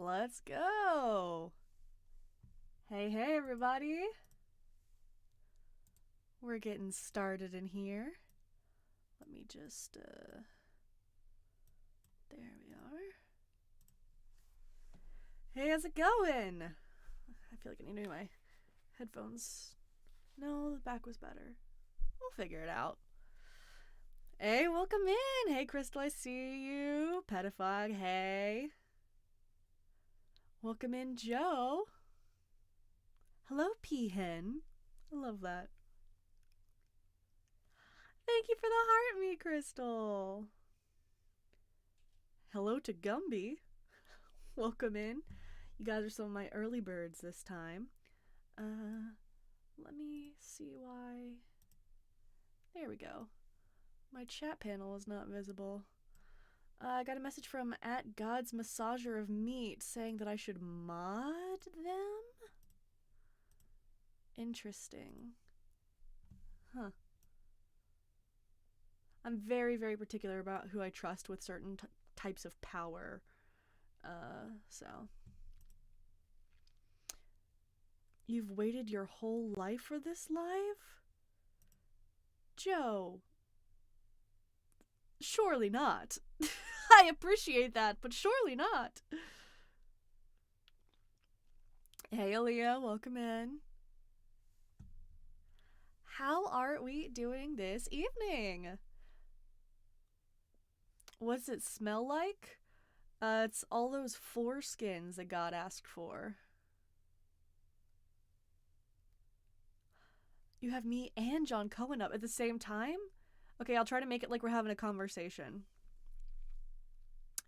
Let's go. Hey, everybody. We're getting started in here. Let me just, there we are. Hey, how's it going? I feel like I need to do my headphones. No, the back was better. We'll figure it out. Hey, welcome in. Hey, Crystal, I see you. Pedifog, hey. Welcome in, Joe. Hello, Peahen. I love that. Thank you for the heart me, Crystal. Hello to Gumby. Welcome in. You guys are some of my early birds this time. Let me see why. There we go. My chat panel is not visible. I got a message from @GodsMassagerOfMeat saying that I should mod them? Interesting. Huh. I'm very, very particular about who I trust with certain types of power. So. You've waited your whole life for this live? Joe. Surely not. I appreciate that, but surely not. Hey, Aaliyah, welcome in. How are we doing this evening? What's it smell like? It's all those foreskins that God asked for. You have me and John Cohen up at the same time? Okay, I'll try to make it like we're having a conversation.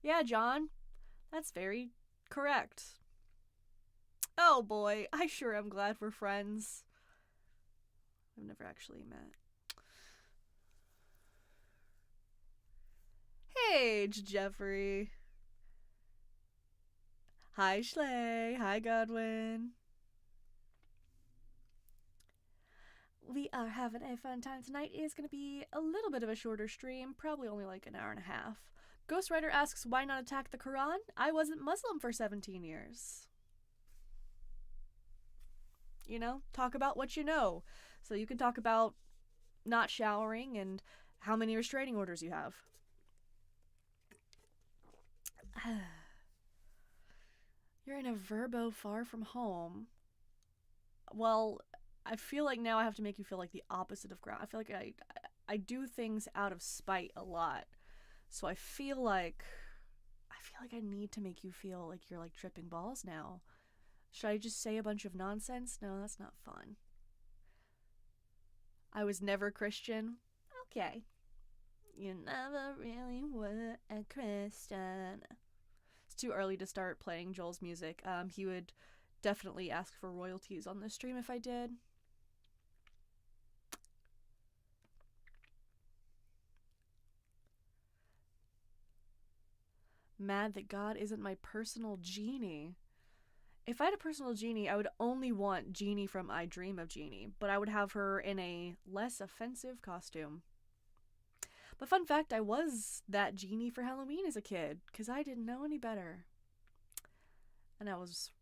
Yeah, John, that's very correct. Oh boy, I sure am glad we're friends. I've never actually met. Hey, Jeffrey. Hi, Schley. Hi, Godwin. We are having a fun time tonight. It is going to be a little bit of a shorter stream, probably only like an hour and a half. Ghostwriter asks, why not attack the Quran? I wasn't Muslim for 17 years. You know, talk about what you know. So you can talk about not showering and how many restraining orders you have. You're in a verbo far from home. Well, I feel like now I have to make you feel like the opposite of ground. I feel like I do things out of spite a lot. So I feel like I need to make you feel like you're like tripping balls now. Should I just say a bunch of nonsense? No, that's not fun. I was never Christian. Okay. You never really were a Christian. It's too early to start playing Joel's music. He would definitely ask for royalties on this stream if I did. Mad that God isn't my personal genie. If I had a personal genie, I would only want Jeannie from I Dream of Jeannie, but I would have her in a less offensive costume. But fun fact, I was that genie for Halloween as a kid, because I didn't know any better. And I was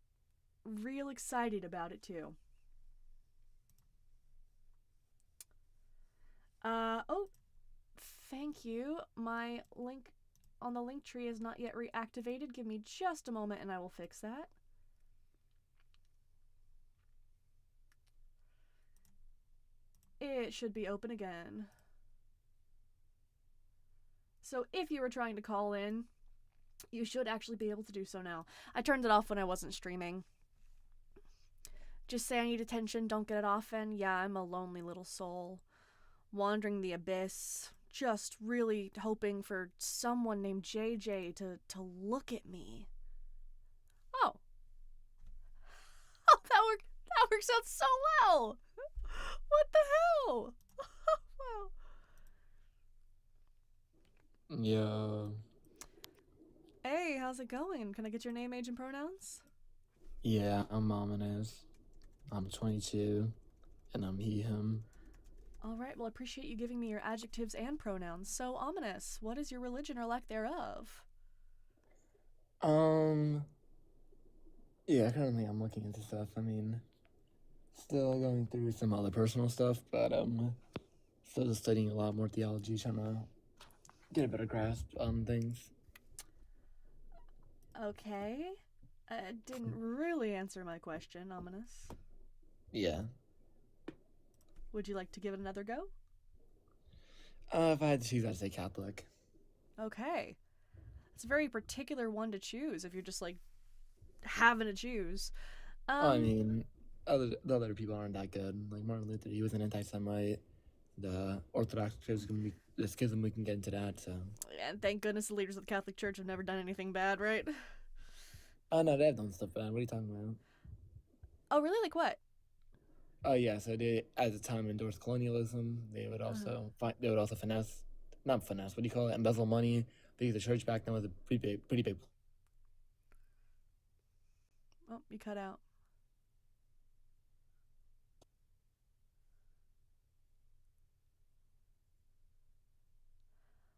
real excited about it too. Oh, thank you. My link on the link tree is not yet reactivated. Give me just a moment and I will fix that. It should be open again. So if you were trying to call in, you should actually be able to do so now. I turned it off when I wasn't streaming. Just say I need attention, don't get it often. Yeah, I'm a lonely little soul. Wandering the abyss. Just really hoping for someone named JJ to look at me. Oh. Oh, that works out so well. What the hell? Wow. Yo. Hey, how's it going? Can I get your name, age, and pronouns? Yeah, I'm ominous. I'm 22, and I'm he, him. Alright, well, I appreciate you giving me your adjectives and pronouns. So, ominous, what is your religion or lack thereof? Yeah, currently I'm looking into stuff. I mean, still going through some other personal stuff, but still studying a lot more theology, trying to get a better grasp on things. Okay. Didn't really answer my question, ominous. Yeah. Would you like to give it another go? If I had to choose, I'd say Catholic. Okay. It's a very particular one to choose if you're just like having to choose. I mean, the other people aren't that good. Like Martin Luther, he was an anti-Semite. The Orthodox schism, we can get into that. So. And thank goodness the leaders of the Catholic Church have never done anything bad, right? Oh no, they have done stuff bad. What are you talking about? Oh, really? Like what? Oh yeah, so they at the time endorsed colonialism. They would also finesse, not finesse. What do you call it? Embezzle money because the church back then was a pretty big. Oh, you cut out.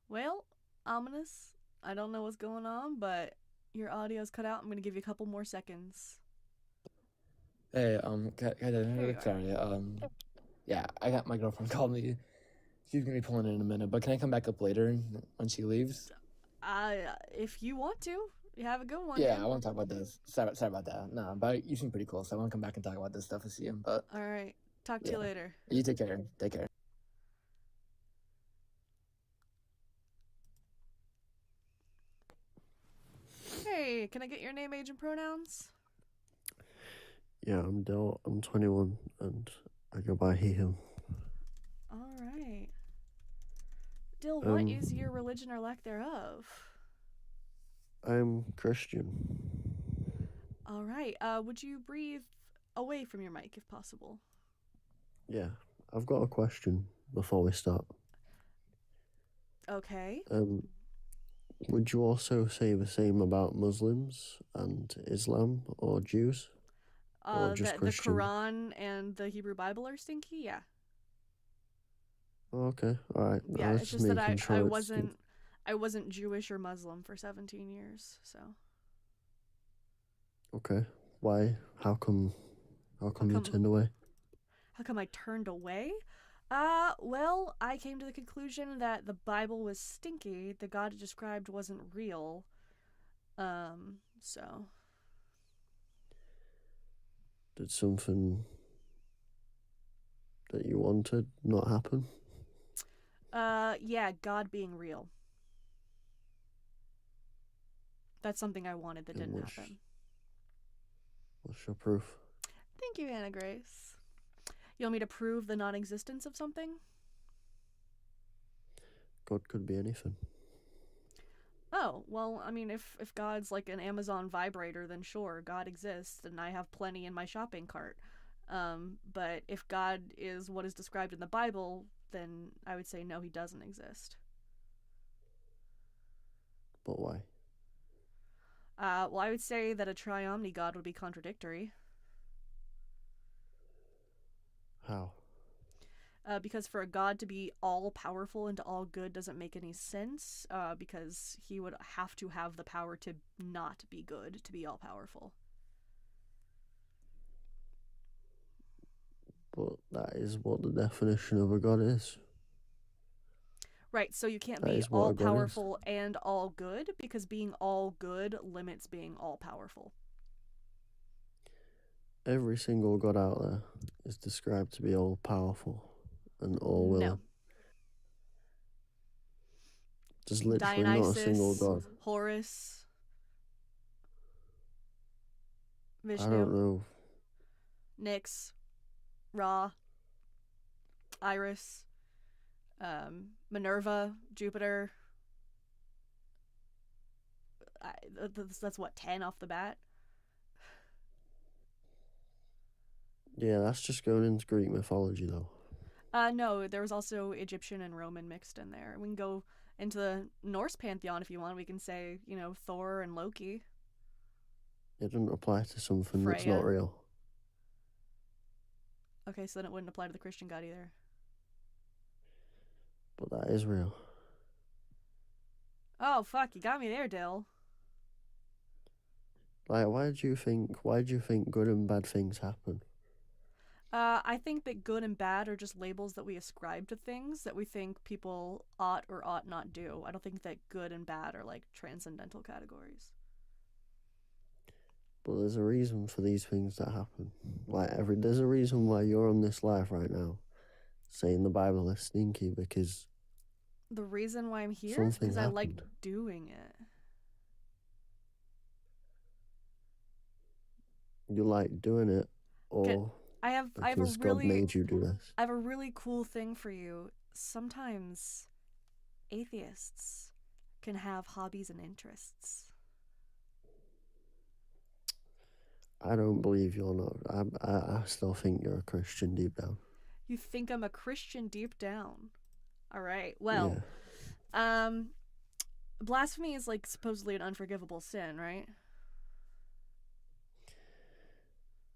Well, ominous. I don't know what's going on, but your audio's cut out. I'm gonna give you a couple more seconds. Hey, Here you are. sorry, yeah, I got my girlfriend called me. She's gonna be pulling in a minute, but can I come back up later when she leaves? If you want to, you have a good one. Yeah, Man. I want to talk about this. Sorry about that. No, but you seem pretty cool, so I want to come back and talk about this stuff with you. But All right. Talk to yeah, you later. you take care. Take care. Hey, can I get your name, age, and pronouns? Yeah, I'm Del. I'm 21 and I go by he, him. All right. Dill, what is your religion or lack thereof? I'm Christian. All right. Would you breathe away from your mic if possible? Yeah, I've got a question before we start. Okay. Would you also say the same about Muslims and Islam or Jews? Or just The Christian? Quran and the Hebrew Bible are stinky. Yeah. Oh, okay, all right. Yeah. It's just that I wasn't Good. I wasn't Jewish or Muslim for 17 years. So. Okay. Why? How come you turned away? How come I turned away? Well, I came to the conclusion that the Bible was stinky. The God it described wasn't real. So. Did something that you wanted not happen? Yeah, God being real. That's something I wanted that didn't happen. What's your proof? Thank you, Anna Grace. You want me to prove the non-existence of something? God could be anything. Oh, well, I mean, if God's like an Amazon vibrator, then sure, God exists, and I have plenty in my shopping cart. But if God is what is described in the Bible, then I would say no, he doesn't exist. But why? Well, I would say that a triomni God would be contradictory. How? Because for a God to be all-powerful and all good doesn't make any sense, because he would have to have the power to not be good to be all-powerful. But that is what the definition of a god is. Right, so you can't be all-powerful and all good, because being all good limits being all-powerful. Every single god out there is described to be all-powerful and all-willing. No. There's literally Dionysus, not a single god. Horus, Vishnu. I don't know. Nyx, Ra, Iris, Minerva, Jupiter. That's what, 10 off the bat? Yeah, that's just going into Greek mythology, though. No, there was also Egyptian and Roman mixed in there. We can go into the Norse pantheon if you want. We can say, Thor and Loki. It doesn't apply to something Freya. that's not real. Okay, so then it wouldn't apply to the Christian God either. But that is real. Oh, fuck, you got me there, Dill. Like, why do you think good and bad things happen? I think that good and bad are just labels that we ascribe to things that we think people ought or ought not do. I don't think that good and bad are like transcendental categories. But there's a reason for these things that happen. There's a reason why you're on this life right now, saying the Bible is stinky, because The reason why I'm here is something because I like happened. doing it. You like doing it, or I have a because God really made you do this. I have a really cool thing for you. Sometimes atheists can have hobbies and interests. I don't believe you're not. I still think you're a Christian deep down. You think I'm a Christian deep down. All right. Well, blasphemy is like supposedly an unforgivable sin, right?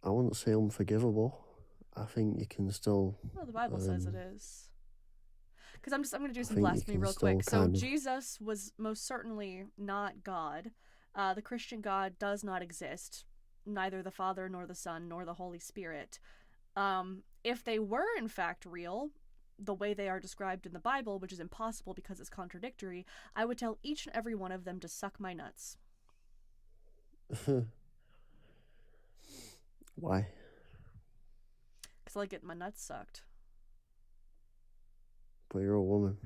I wouldn't say unforgivable. I think you can still. Well, the Bible says it is. Because I'm going to do some think you blasphemy can real still quick. So kind of- Jesus was most certainly not God. The Christian God does not exist. Neither the Father nor the Son nor the Holy Spirit. If they were in fact real, the way they are described in the Bible, which is impossible because it's contradictory, I would tell each and every one of them to suck my nuts. Why? Because I like getting my nuts sucked. But you're a woman.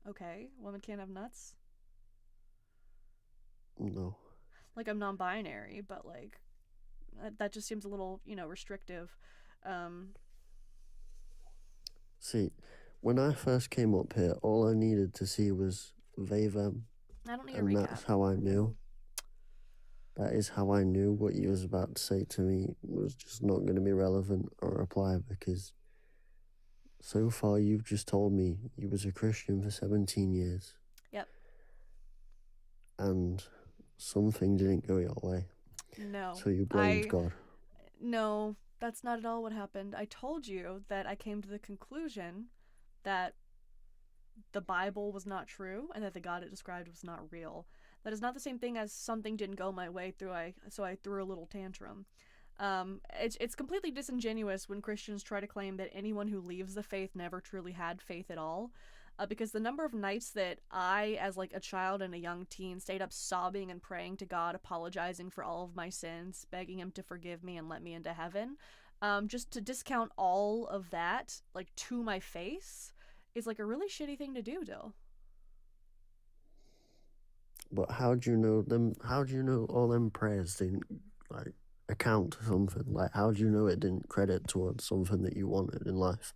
Okay, women can't have nuts? No. Like, I'm non-binary, but like that just seems a little, restrictive. See, when I first came up here, all I needed to see was they, them, I don't need a and recap. that's how I knew. That is how I knew what you was about to say to me was just not going to be relevant or apply, because so far you've just told me you was a Christian for 17 years. Yep. And something didn't go your way. No. So you blamed God. No, that's not at all what happened. I told you that I came to the conclusion that the Bible was not true and that the God it described was not real. That is not the same thing as something didn't go my way so I threw a little tantrum. It's completely disingenuous when Christians try to claim that anyone who leaves the faith never truly had faith at all. Because the number of nights that I, as like a child and a young teen, stayed up sobbing and praying to God, apologizing for all of my sins, begging him to forgive me and let me into heaven, just to discount all of that, like, to my face, is like a really shitty thing to do, Dill. But how do you know all them prayers didn't, like, account to something? Like, how do you know it didn't credit towards something that you wanted in life?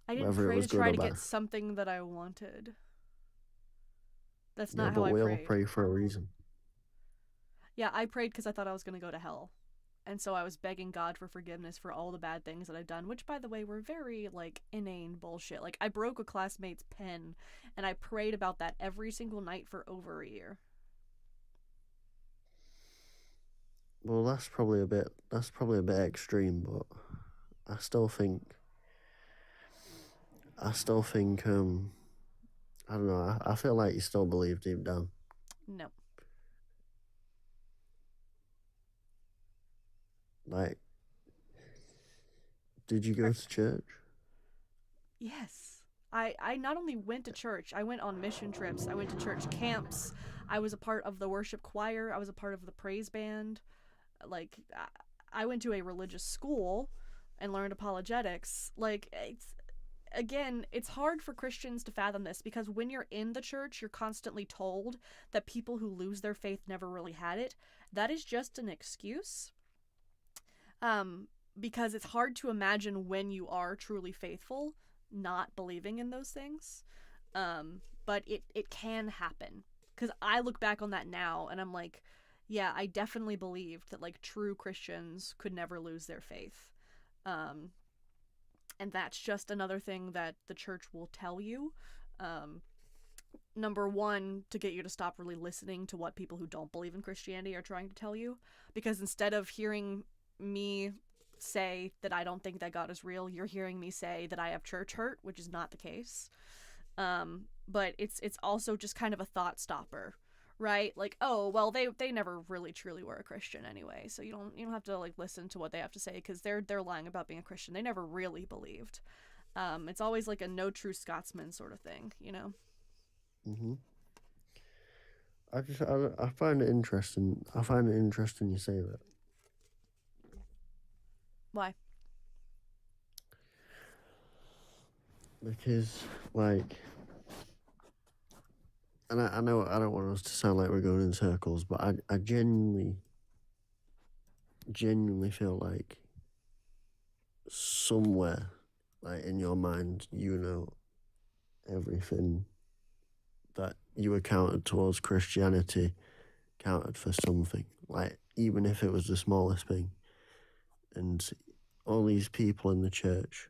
I didn't Whether it pray was to good try or to bad. get something that I wanted. That's Yeah, not how but I we all prayed. pray for a reason. Yeah, I prayed because I thought I was going to go to hell. And so I was begging God for forgiveness for all the bad things that I'd done, which, by the way, were very, like, inane bullshit. Like, I broke a classmate's pen, and I prayed about that every single night for over a year. Well, that's probably a bit extreme, but I still think, I don't know, I feel like you still believe deep down. No. Like, did you go to church? Yes. I not only went to church, I went on mission trips, I went to church camps, I was a part of the worship choir, I was a part of the praise band. Like, I went to a religious school and learned apologetics. Like, it's hard for Christians to fathom this because when you're in the church, you're constantly told that people who lose their faith never really had it. That is just an excuse. Because it's hard to imagine when you are truly faithful not believing in those things. But it can happen. Because I look back on that now and I'm like, yeah, I definitely believed that, like, true Christians could never lose their faith. And that's just another thing that the church will tell you. Number one, to get you to stop really listening to what people who don't believe in Christianity are trying to tell you. Because instead of hearing me say that I don't think that God is real, you're hearing me say that I have church hurt, which is not the case. But it's also just kind of a thought stopper, right? Like, oh, well, they never really truly were a Christian anyway, so you don't have to like listen to what they have to say because they're lying about being a Christian. They never really believed. It's always like a no true Scotsman sort of thing, you know. Mm-hmm. I find it interesting. I find it interesting you say that. Why? Because, like, and I know I don't want us to sound like we're going in circles, but I genuinely feel like somewhere, like in your mind, you know everything that you were counted towards Christianity counted for something. Like, even if it was the smallest thing. And all these people in the church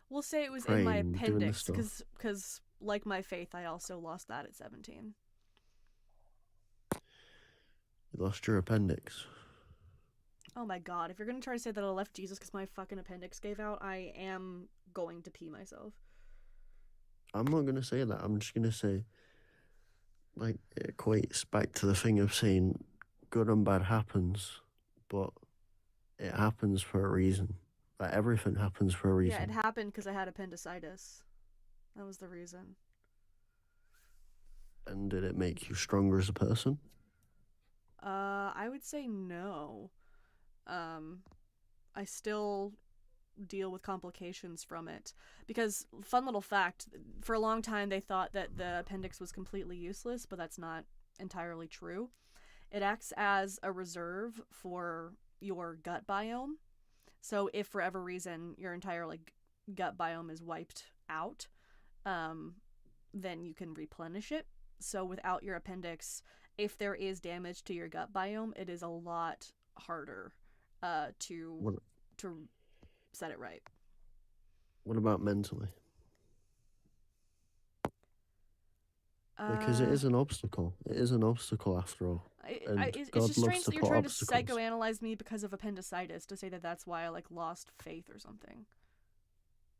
We'll say it was in my praying, doing the appendix, stuff. because like my faith, I also lost that at 17. You lost your appendix. Oh my god, if you're gonna try to say that I left Jesus because my fucking appendix gave out, I am going to pee myself. I'm not going to say that. I'm just going to say, like, it equates back to the thing of saying good and bad happens, but it happens for a reason. Like, everything happens for a reason. Yeah, it happened because I had appendicitis. That was the reason. And did it make you stronger as a person? I would say no. I still deal with complications from it. Because, fun little fact, for a long time they thought that the appendix was completely useless, but that's not entirely true. It acts as a reserve for your gut biome. So if for whatever reason your entire like gut biome is wiped out, then you can replenish it. So without your appendix, if there is damage to your gut biome, it is a lot harder to What, to set it right. what about mentally? Because it is an obstacle. It is an obstacle after all. And it's God just loves strange to that you're put trying obstacles. to psychoanalyze me because of appendicitis to say that that's why I like lost faith or something.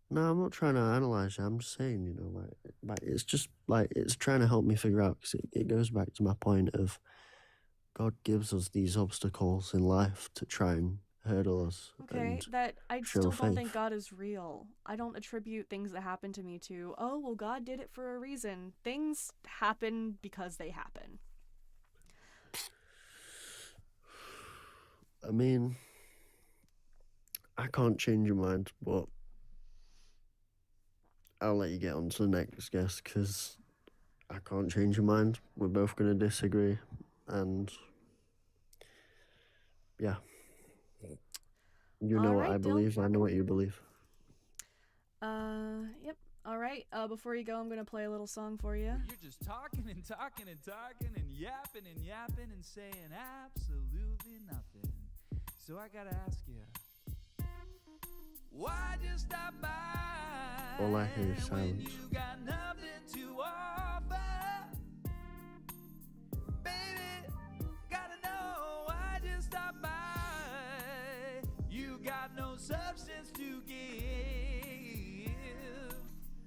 No, I'm not trying to analyze you. I'm just saying, like it's just like it's trying to help me figure out because it goes back to my point of God gives us these obstacles in life to try and hurdle us. Okay, And that I show still don't think faith. God is real. I don't attribute things that happen to me to, oh, well, God did it for a reason. Things happen because they happen. I mean, I can't change your mind, but I'll let you get on to the next guest because I can't change your mind. We're both going to disagree. And yeah, you know All what I right, Dill. believe. I know what you believe. Yep. All right. Before you go, I'm gonna play a little song for you. You're just talking and talking and talking and yapping and saying absolutely nothing. So I gotta ask you, why'd you stop by? All I hear is when silence. you got nothing to offer? Baby, gotta know why'd you stop by? You got no substance to give.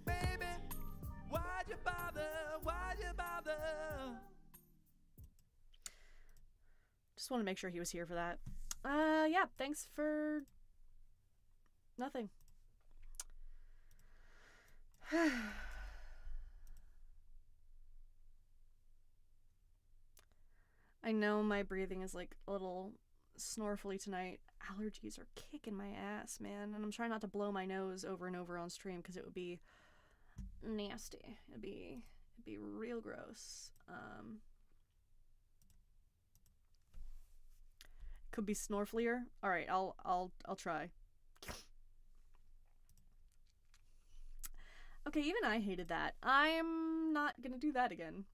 Baby, why'd you bother? Why'd you bother? Just want to make sure he was here for that. Yeah. Thanks for nothing. I know my breathing is like a little snorfly tonight. Allergies are kicking my ass, man, and I'm trying not to blow my nose over and over on stream because it would be nasty. It'd be real gross. Could be snorflier. All right, I'll try. Okay, even I hated that. I'm not gonna do that again.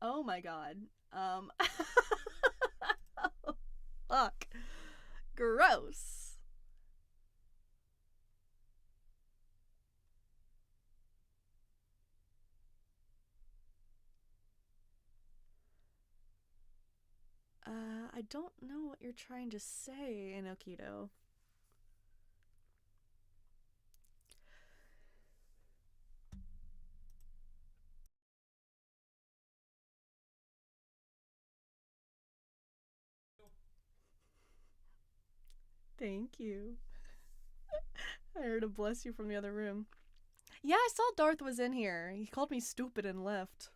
Oh my god. Fuck. Gross. I don't know what you're trying to say, Inokido. Thank you. I heard a bless you from the other room. Yeah, I saw Darth was in here. He called me stupid and left.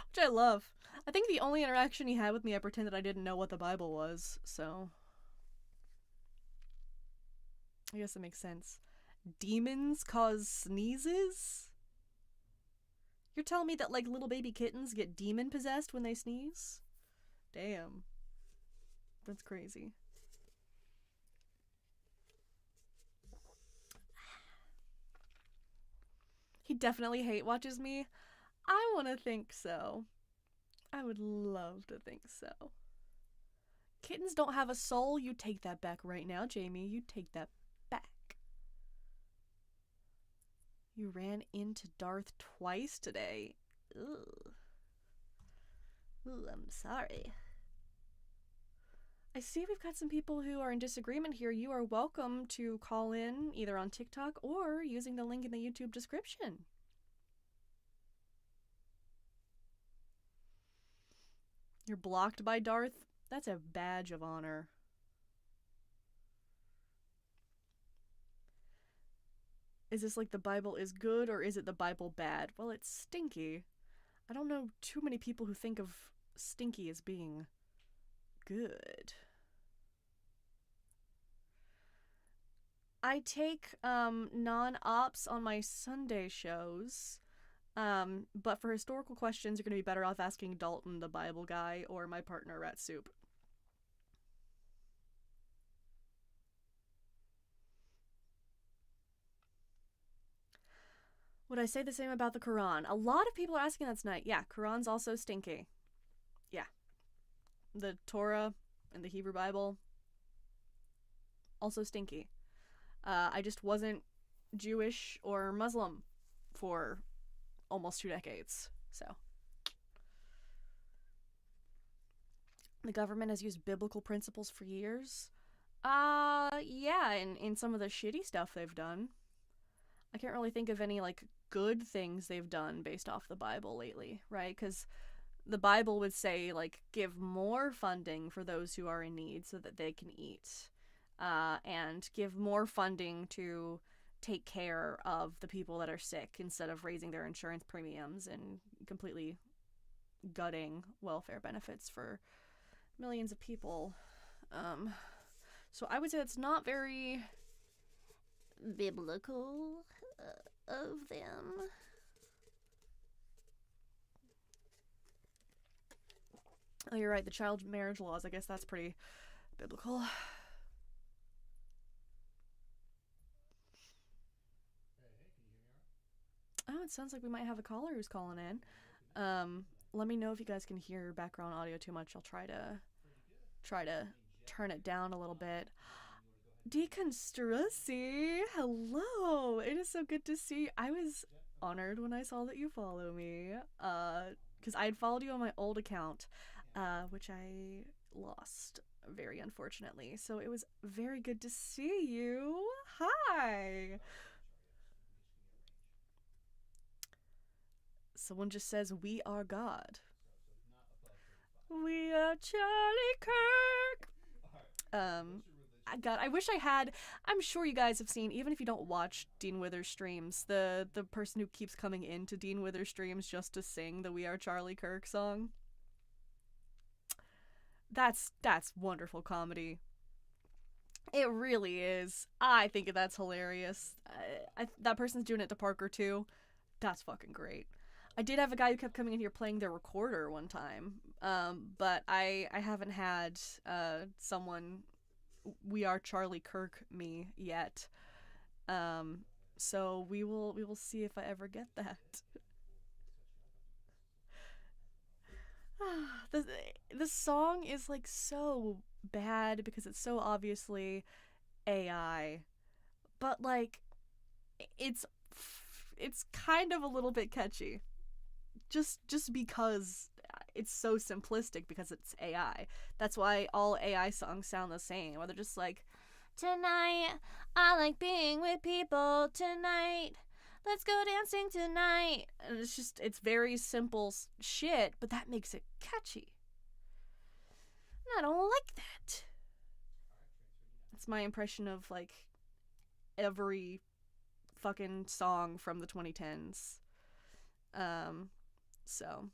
Which I love. I think the only interaction he had with me, I pretended I didn't know what the Bible was, so I guess it makes sense. Demons cause sneezes? You're telling me that, like, little baby kittens get demon-possessed when they sneeze? Damn. That's crazy. He definitely hate watches me. I want to think so. I would love to think so. Kittens don't have a soul. You take that back right now, Jamie. You take that back. You ran into Darth twice today. Ugh. Ooh, I'm sorry. I see we've got some people who are in disagreement here. You are welcome to call in either on TikTok or using the link in the YouTube description. You're blocked by Darth? That's a badge of honor. Is this like the Bible is good or is it the Bible bad? Well, it's Stinky. I don't know too many people who think of Stinky as being good. I take non-ops on my Sunday shows, but for historical questions, you're going to be better off asking Dalton, the Bible guy, or my partner, Rat Soup. Would I say the same about the Quran? A lot of people are asking that tonight. Yeah, Quran's also stinky. Yeah. The Torah and the Hebrew Bible, also stinky. I just wasn't Jewish or Muslim for almost 2 decades, so. The government has used biblical principles for years. Yeah, in some of the shitty stuff they've done. I can't really think of any, like, good things they've done based off the Bible lately, right? Because the Bible would say, like, give more funding for those who are in need so that they can eat. And give more funding to take care of the people that are sick instead of raising their insurance premiums and completely gutting welfare benefits for millions of people. So I would say it's not very biblical of them. Oh, you're right, the child marriage laws, I guess that's pretty biblical. Oh, it sounds like we might have a caller who's calling in. Let me know if you guys can hear background audio too much. I'll try to turn it down a little bit. Deconstrussy, hello! It is so good to see you. I was honored when I saw that you follow me. Because I had followed you on my old account, which I lost very unfortunately. So it was very good to see you. Hi! Someone just says, we are God. We are Charlie Kirk. God, I wish I had. I'm sure you guys have seen, even if you don't watch Dean Withers streams, the person who keeps coming into Dean Withers streams just to sing the We Are Charlie Kirk song. That's wonderful comedy. It really is. I think that's hilarious. That person's doing it to Parker too. That's fucking great. I did have a guy who kept coming in here playing their recorder one time, but I haven't had someone We Are Charlie Kirk me yet. So we will see if I ever get that. The song is like so bad because it's so obviously AI, but like it's kind of a little bit catchy. Just because it's so simplistic because it's AI. That's why all AI songs sound the same. Or they're just like, tonight I like being with people. Tonight let's go dancing tonight. And it's very simple shit, but that makes it catchy. And I don't like that. That's my impression of, like, every fucking song from the 2010s. So...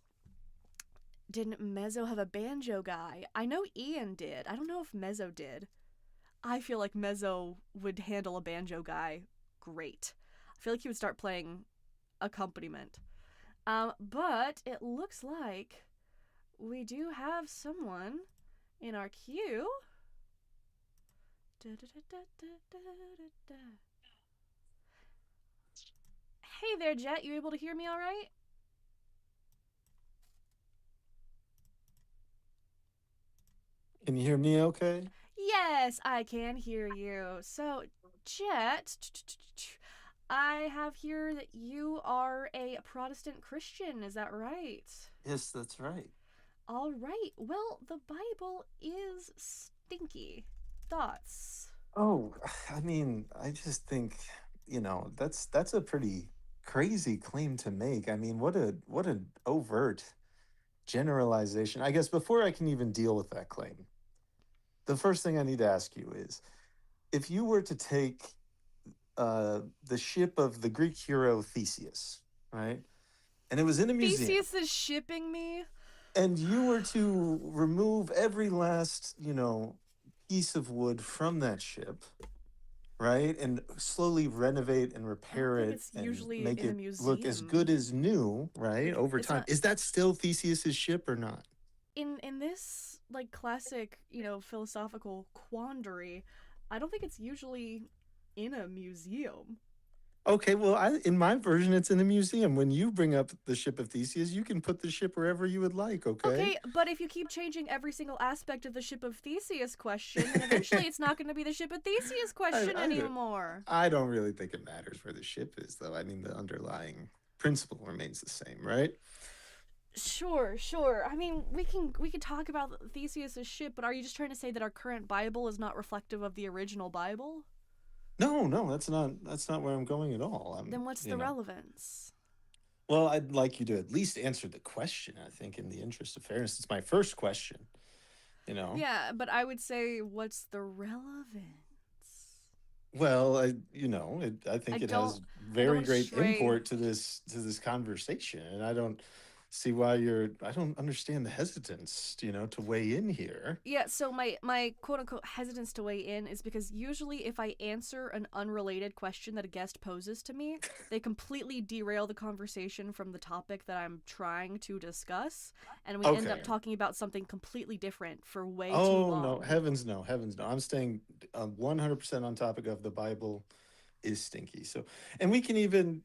Didn't Mezzo have a banjo guy? I know Ian did. I don't know if Mezzo did. I feel like Mezzo would handle a banjo guy great. I feel like he would start playing accompaniment. But it looks like we do have someone in our queue. Hey there, Jett. You able to hear me all right? Can you hear me okay? Yes, I can hear you. So, Jett, I have here that you are a Protestant Christian. Is that right? Yes, that's right. All right. Well, the Bible is stinky. Thoughts? Oh, I mean, I just think, that's a pretty crazy claim to make. I mean, what an overt generalization. I guess before I can even deal with that claim, the first thing I need to ask you is, if you were to take the ship of the Greek hero Theseus, right? And it was in a museum. Theseus is shipping me? And you were to remove every last, piece of wood from that ship, right? And slowly renovate and repair it and make it look as good as new, right? Over time. Is that still Theseus's ship or not? In this, like, classic, philosophical quandary, I don't think it's usually in a museum. Okay, well, in my version, it's in a museum. When you bring up the ship of Theseus, you can put the ship wherever you would like, okay? Okay, but if you keep changing every single aspect of the ship of Theseus question, then eventually it's not going to be the ship of Theseus question anymore. I don't really think it matters where the ship is, though. I mean, the underlying principle remains the same, right? Sure. I mean, we can talk about Theseus's ship, but are you just trying to say that our current Bible is not reflective of the original Bible? No, that's not where I'm going at all. Then what's the relevance? Well, I'd like you to at least answer the question, I think, in the interest of fairness. It's my first question, Yeah, but I would say, what's the relevance? Well, I think it has very great import to this conversation, and I don't see why I don't understand the hesitance, to weigh in here. Yeah, so my quote-unquote hesitance to weigh in is because usually if I answer an unrelated question that a guest poses to me, they completely derail the conversation from the topic that I'm trying to discuss, and we end up talking about something completely different for way too long. Oh, no, heavens no. I'm staying 100% on topic of the Bible is stinky. So, and we can even,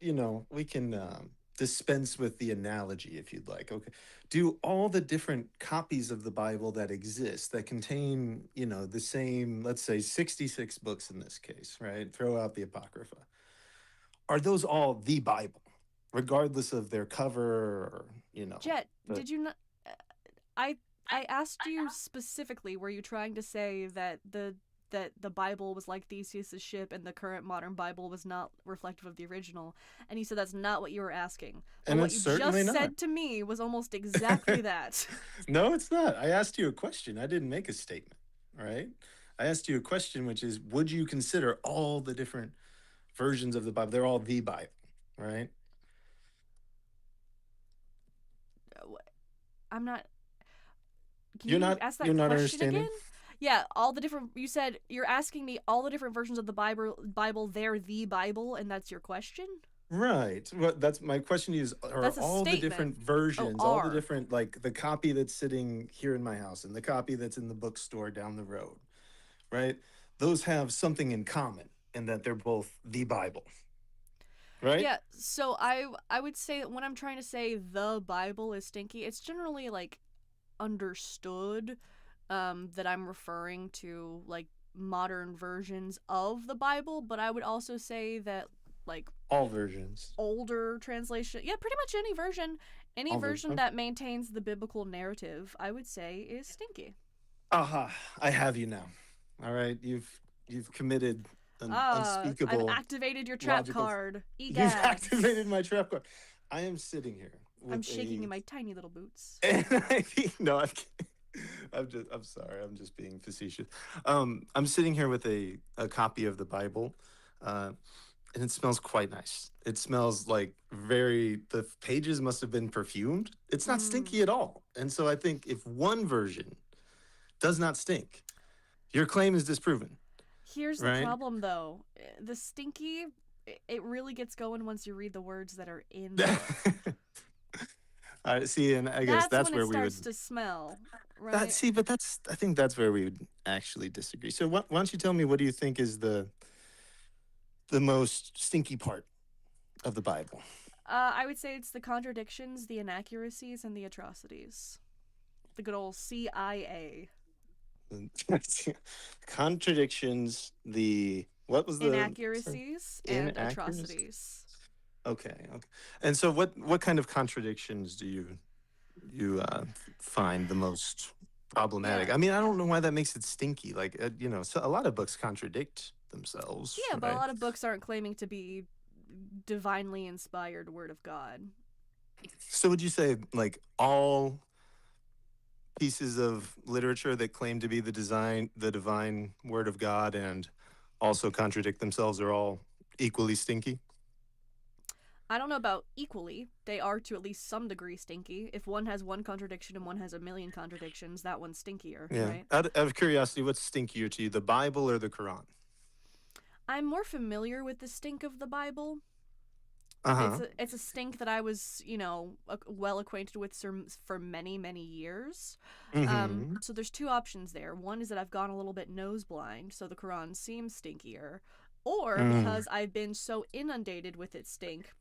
dispense with the analogy if you'd like. Okay, do all the different copies of the Bible that exist that contain the same, let's say 66 books in this case, right? Throw out the Apocrypha. Are those all the Bible, regardless of their cover or Jett, did you not I asked you specifically, were you trying to say that the Bible was like Theseus's ship and the current modern Bible was not reflective of the original? And you said that's not what you were asking. But and what you just said to me was almost exactly that. No, it's not. I asked you a question. I didn't make a statement, right? I asked you a question, which is, would you consider all the different versions of the Bible? They're all the Bible, right? I'm not... You're not understanding? Again? Yeah, all the different... You said you're asking me all the different versions of the Bible, they're the Bible, and that's your question? Right. Well, that's my question is, are all the different versions, all the different, like the copy that's sitting here in my house and the copy that's in the bookstore down the road, right? Those have something in common in that they're both the Bible, right? Yeah, so I would say that when I'm trying to say the Bible is stinky, it's generally, like, understood that I'm referring to, like, modern versions of the Bible, but I would also say that, like, all versions, older translation, yeah, pretty much any version that maintains the biblical narrative, I would say is stinky. Aha, I have you now. All right, you've committed an I've unspeakable activated your trap logical. card. You've Egads. activated my trap card. I am sitting here with I'm shaking a. in my tiny little boots. And no, I'm kidding. I'm sorry. I'm just being facetious. I'm sitting here with a copy of the Bible, and it smells quite nice. It smells like the pages must have been perfumed. It's not stinky at all. And so I think if one version does not stink, your claim is disproven. Here's the Right? problem, though. The Stinky, it really gets going once you read the words that are in the book. I see, and I guess that's when where it we would. starts to smell, right? See, but I think that's where we would actually disagree. So why don't you tell me, what do you think is the most stinky part of the Bible? I would say it's the contradictions, the inaccuracies, and the atrocities. The good old CIA. Contradictions, what was the Inaccuracies and Inaccuracies? atrocities. Okay. And so what kind of contradictions do you find the most problematic? Yeah. I mean, I don't know why that makes it stinky. Like, so a lot of books contradict themselves. Yeah, but a right? lot of books aren't claiming to be divinely inspired word of God. So would you say, like, all pieces of literature that claim to be the divine word of God and also contradict themselves are all equally stinky? I don't know about equally. They are to at least some degree stinky. If one has one contradiction and one has a million contradictions, that one's stinkier, Yeah. right? Out of curiosity, what's stinkier to you, the Bible or the Quran? I'm more familiar with the stink of the Bible. Uh-huh. It's a stink that I was, well acquainted with for many, many years. Mhm. So there's two options there. One is that I've gone a little bit nose blind, so the Quran seems stinkier. Or because I've been so inundated with its stink,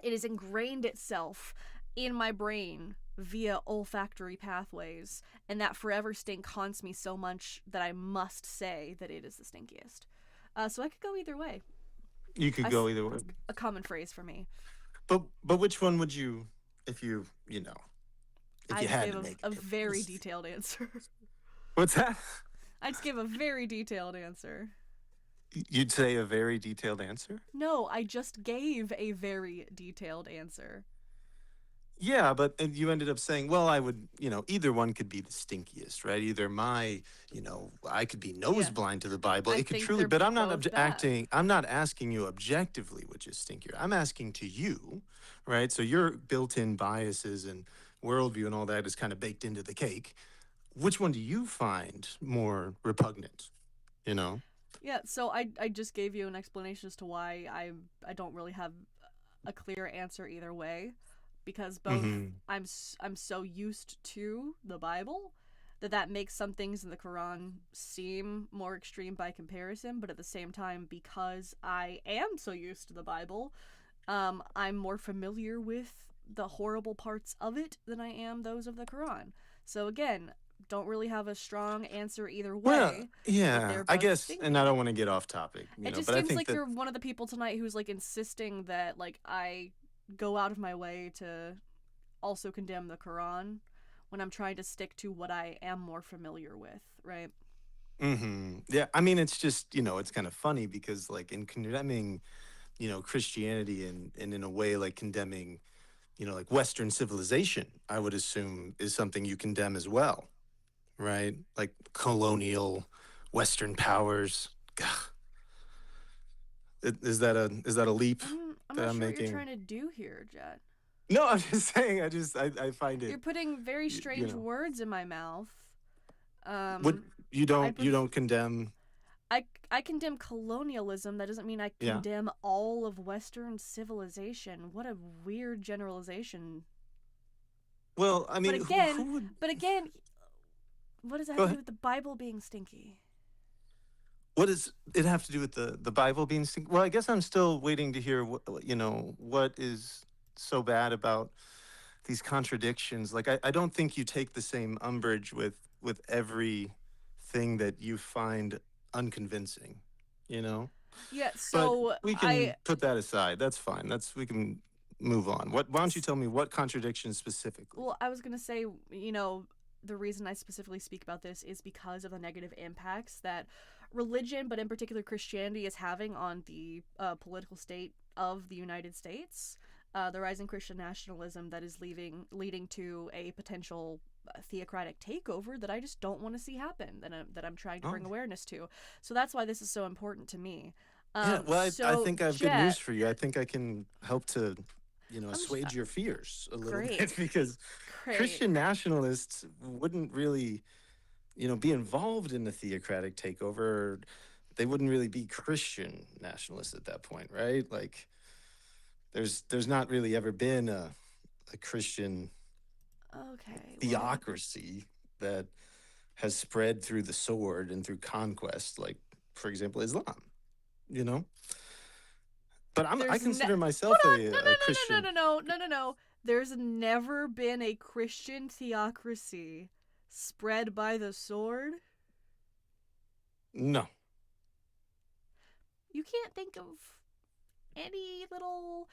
it has ingrained itself in my brain via olfactory pathways, and that forever stink haunts me so much that I must say that it is the stinkiest. So I could go either way. You could go either way. A common phrase for me. But which one would you, if you I just had gave to make a very choice? detailed answer. What's that? I just gave a very detailed answer. You'd say a very detailed answer? No, I just gave a very detailed answer. Yeah, but you ended up saying, well, I would, either one could be the stinkiest, right? Either I could be nose Yeah. blind to the Bible. I it could think truly, they're but I'm not both bad. I'm not asking you objectively which is stinkier. I'm asking to you, right? So your built-in biases and worldview and all that is kind of baked into the cake. Which one do you find more repugnant, Yeah, so I just gave you an explanation as to why I don't really have a clear answer either way, because both Mhm. I'm so used to the Bible that makes some things in the Quran seem more extreme by comparison, but at the same time, because I am so used to the Bible, I'm more familiar with the horrible parts of it than I am those of the Quran. So again, don't really have a strong answer either way. Well, yeah, they're I both guess, stinky. and I don't want to get off topic, It just but I seems think like that you're one of the people tonight who's like insisting that like I go out of my way to also condemn the Quran when I'm trying to stick to what I am more familiar with, right? Yeah, I mean, it's just, it's kind of funny because, like, in condemning, Christianity and in a way, like, condemning, like, Western civilization, I would assume is something you condemn as well, right? Like colonial Western powers. Gah. Is that a leap I'm that not I'm sure what you're making? trying to do here, Jett. No, I'm just saying. I find You're it. putting very you strange know. words in my mouth. What you don't pref- condemn? I condemn colonialism. That doesn't mean I Yeah. condemn all of Western civilization. What a weird generalization. Well, I mean, But again, who would? what does that Go have to ahead. do with the Bible being stinky? What does it have to do with the Bible being stinky? Well, I guess I'm still waiting to hear what is so bad about these contradictions. Like, I don't think you take the same umbrage with everything that you find unconvincing, Yeah, But so we can put that aside. That's fine. We can move on. Why don't you tell me what contradictions specifically? well, I was going to say, the reason I specifically speak about this is because of the negative impacts that religion, but in particular Christianity, is having on the political state of the United States. The rising Christian nationalism that is leading to a potential theocratic takeover that I just don't want to see happen, that I'm trying to bring awareness to. So that's why this is so important to me. Yeah, well, I So think I have good Jett, news for you. I think I can help to, I'm assuage your fears a little great. bit because Great. Christian nationalists wouldn't really, be involved in the theocratic takeover. They wouldn't really be Christian nationalists at that point, right? Like, there's not really ever been a Christian Okay. theocracy that has spread through the sword and through conquest, like, for example, Islam, you know? But I consider myself a Christian. No. There's never been a Christian theocracy spread by the sword. No. You can't think of any little,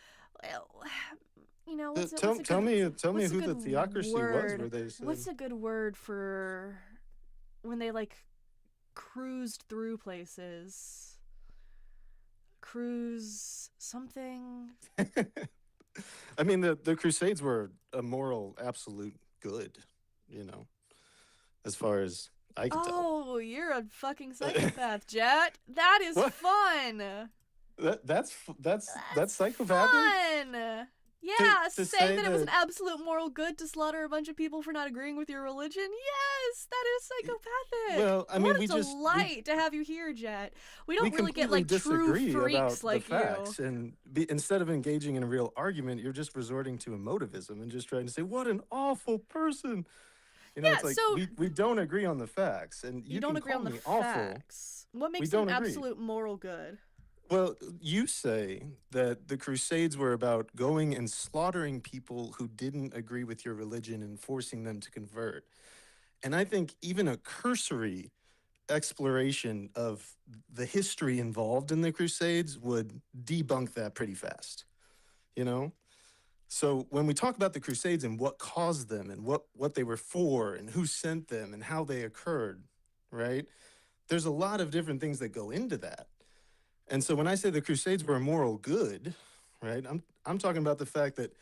Tell me who the theocracy was where they said. What's a good word for when they like cruised through places? Cruise something. I mean, the Crusades were a moral absolute good, as far as I can tell. Oh, you're a fucking psychopath, Jett. That is What? fun. That's psychopathic. Fun. Yeah, to say say that it was an that- absolute moral good to slaughter a bunch of people for not agreeing with your religion. Yes, that is psychopathic. Well, I mean, what a we delight to have you here, Jett. We don't really get completely like true disagree about freaks like the facts, and instead of engaging in a real argument, you're just resorting to emotivism and just trying to say, "What an awful person." Yeah, it's like so- we don't agree on the facts, and you don't can agree call on the me awful. facts. What makes don't an agree. absolute moral good? Well, you say that the Crusades were about going and slaughtering people who didn't agree with your religion and forcing them to convert. And I think even a cursory exploration of the history involved in the Crusades would debunk that pretty fast. So when we talk about the Crusades and what caused them and what they were for and who sent them and how they occurred, right? There's a lot of different things that go into that. And so when I say the Crusades were a moral good, right? I'm talking about the fact that,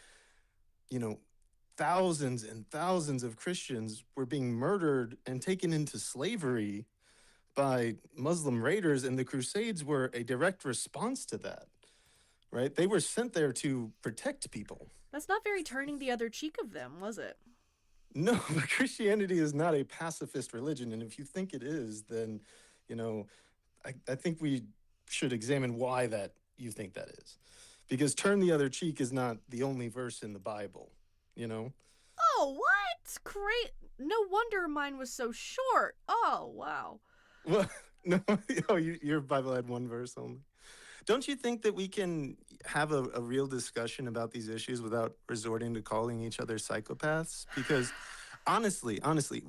thousands and thousands of Christians were being murdered and taken into slavery by Muslim raiders, and the Crusades were a direct response to that, right? They were sent there to protect people. That's not very turning the other cheek of them, was it? No, but Christianity is not a pacifist religion, and if you think it is, then, I think we should examine why that you think that is. Because turn the other cheek is not the only verse in the Bible, Oh, what? Great. No wonder mine was so short. Oh, wow. Well, no, your Bible had one verse only. Don't you think that we can have a real discussion about these issues without resorting to calling each other psychopaths? Because honestly,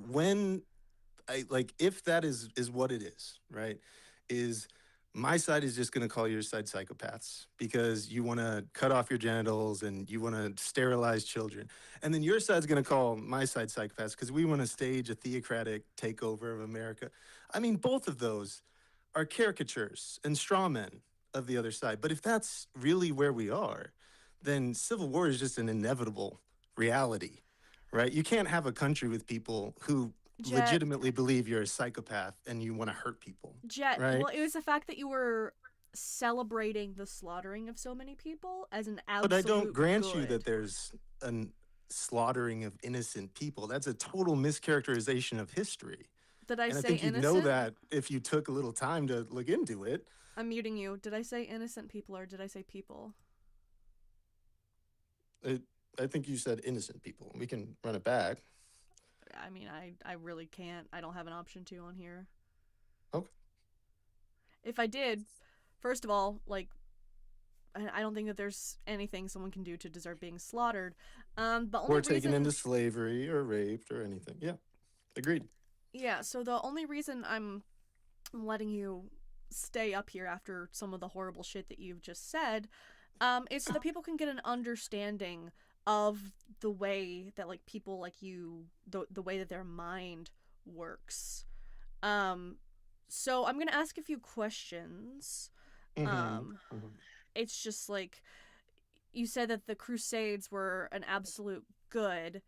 when if that is what it is, right? Is my side is just going to call your side psychopaths because you want to cut off your genitals and you want to sterilize children. And then your side's going to call my side psychopaths because we want to stage a theocratic takeover of America. I mean, both of those are caricatures and straw men of the other side. But if that's really where we are, then civil war is just an inevitable reality, right? You can't have a country with people who Jett. legitimately believe you're a psychopath and you want to hurt people. Jett, right? well, it was the fact that you were celebrating the slaughtering of so many people as an absolute But I don't grant you good. that there's a slaughtering of innocent people. That's a total mischaracterization of history. Did I And I say think you'd innocent? know that if you took a little time to look into it. I'm muting you. Did I say innocent people or did I say people? I think you said innocent people. We can run it back. I mean, I really can't. I don't have an option to on here. Okay. If I did, first of all, I don't think that there's anything someone can do to deserve being slaughtered. The only Or taken reason... into slavery or raped or anything. Yeah, agreed. Yeah, so the only reason I'm letting you stay up here after some of the horrible shit that you've just said is so that people can get an understanding of the way that people like you, the way that their mind works. So I'm gonna ask a few questions. Mm-hmm. Um, it's just like you said that the Crusades were an absolute good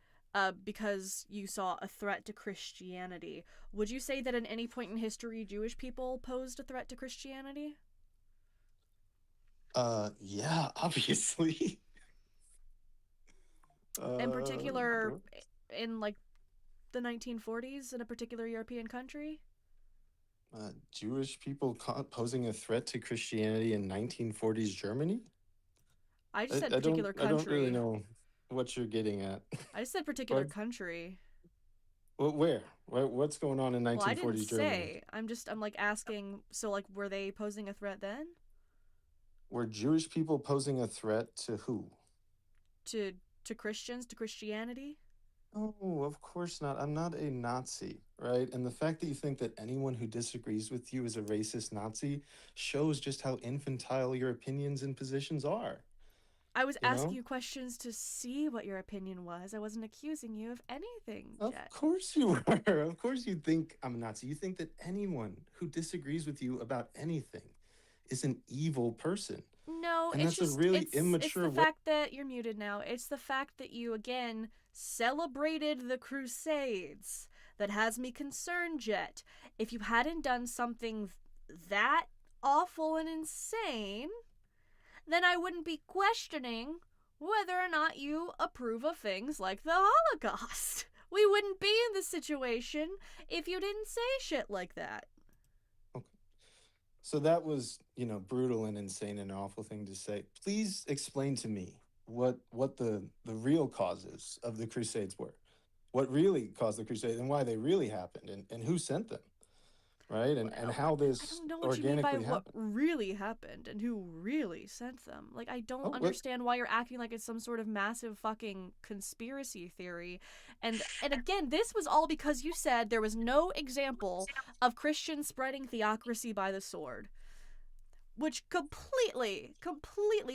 because you saw a threat to Christianity. Would you say that at any point in history Jewish people posed a threat to Christianity? Yeah, obviously. In particular, Go- in like the 1940s in a particular European country? Jewish people posing a threat to Christianity in 1940s Germany? I just said I particular don't really country. know what you're getting at. I just said particular What? country. Where? What's going on in Well, I didn't 1940s Germany? say. I'm like asking, so like were they posing a threat then? Were Jewish people posing a threat to who? To to Christians, to Christianity? Oh, of course not. I'm not a Nazi, right? And the fact that you think that anyone who disagrees with you is a racist Nazi shows just how infantile your opinions and positions are, I was you asking know? you questions to see what your opinion was. I wasn't accusing you of anything, Of Jett. course you were. Of course you think I'm a Nazi. You think that anyone who disagrees with you about anything is an evil person. No, And it's that's a just really it's the immature way. fact that you're muted now. It's the fact that you again celebrated the Crusades that has me concerned, Jett. If you hadn't done something that awful and insane, then I wouldn't be questioning whether or not you approve of things like the Holocaust. We wouldn't be in this situation if you didn't say shit like that. Okay. So that was, brutal and insane and an awful thing to say. Please explain to me what the real causes of the Crusades were. What really caused the Crusades and why they really happened and who sent them, right? And Well, how I this don't know what you mean by organically what happened. really happened and who really sent them. Like, I don't Oh, what? understand why you're acting like it's some sort of massive fucking conspiracy theory. And again, this was all because you said there was no example of Christians spreading theocracy by the sword, which completely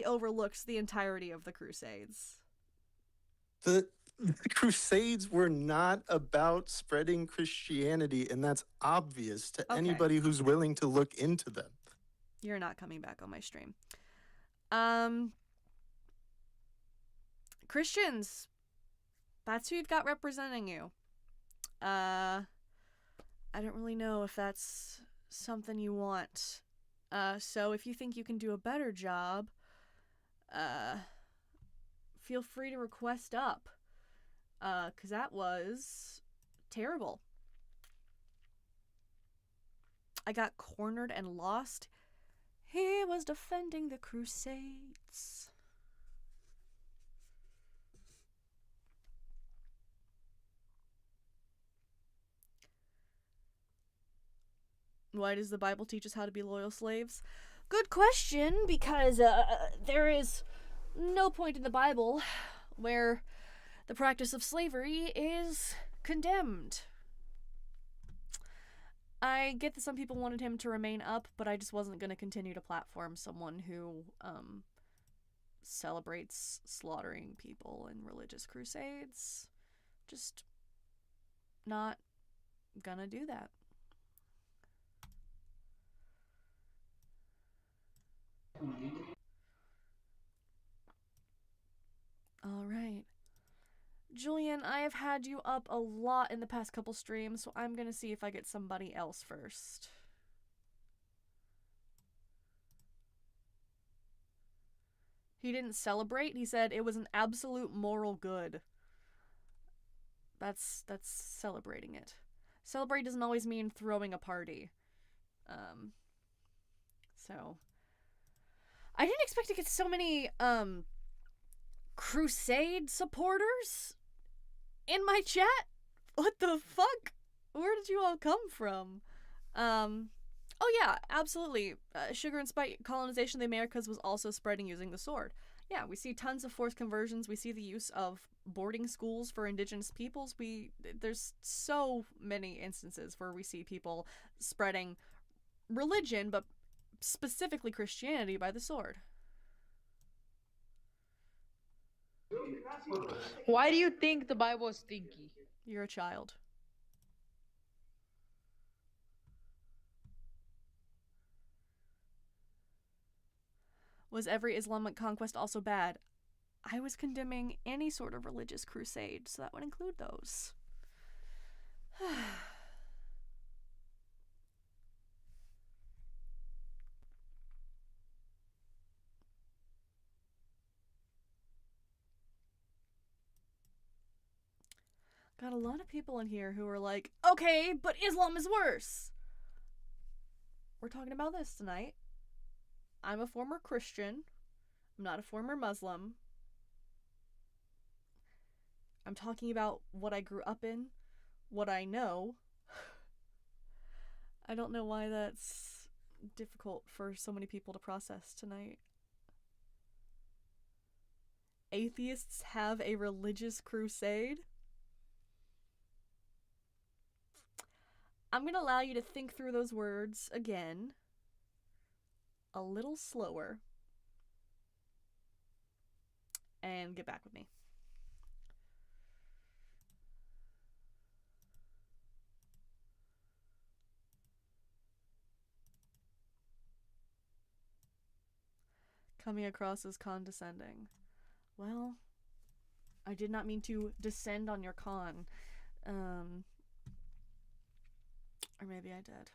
overlooks the entirety of the Crusades. The Crusades were not about spreading Christianity, and that's obvious to Okay, anybody who's willing to look into them. you're not coming back on my stream. Um, Christians, that's who you've got representing you. I don't really know if that's something you want. So if you think you can do a better job, feel free to request up. 'Cause that was terrible. I got cornered and lost. He was defending the Crusades. Why does the Bible teach us how to be loyal slaves? Good question, because there is no point in the Bible where the practice of slavery is condemned. I get that some people wanted him to remain up, but I just wasn't going to continue to platform someone who celebrates slaughtering people in religious crusades. Just not gonna do that. All right. Julian, I have had you up a lot in the past couple streams, so I'm gonna see if I get somebody else first. He didn't celebrate. He said it was an absolute moral good. That's celebrating it. Celebrate doesn't always mean throwing a party. So I didn't expect to get so many Crusade supporters in my chat. What the fuck? Where did you all come from? Oh yeah, absolutely. Sugar and spite colonization of the Americas was also spreading using the sword. Yeah, we see tons of forced conversions. We see the use of boarding schools for indigenous peoples. There's so many instances where we see people spreading religion, but specifically Christianity, by the sword. Why do you think the Bible is stinky? You're a child. Was every Islamic conquest also bad? I was condemning any sort of religious crusade, so that would include those. Got a lot of people in here who are like, okay, but Islam is worse. We're talking about this tonight. I'm a former Christian. I'm not a former Muslim. I'm talking about what I grew up in, what I know. I don't know why that's difficult for so many people to process tonight. Atheists have a religious crusade? I'm going to allow you to think through those words again, a little slower, and get back with me. Coming across as condescending. Well, I did not mean to descend on your con. Or maybe I did.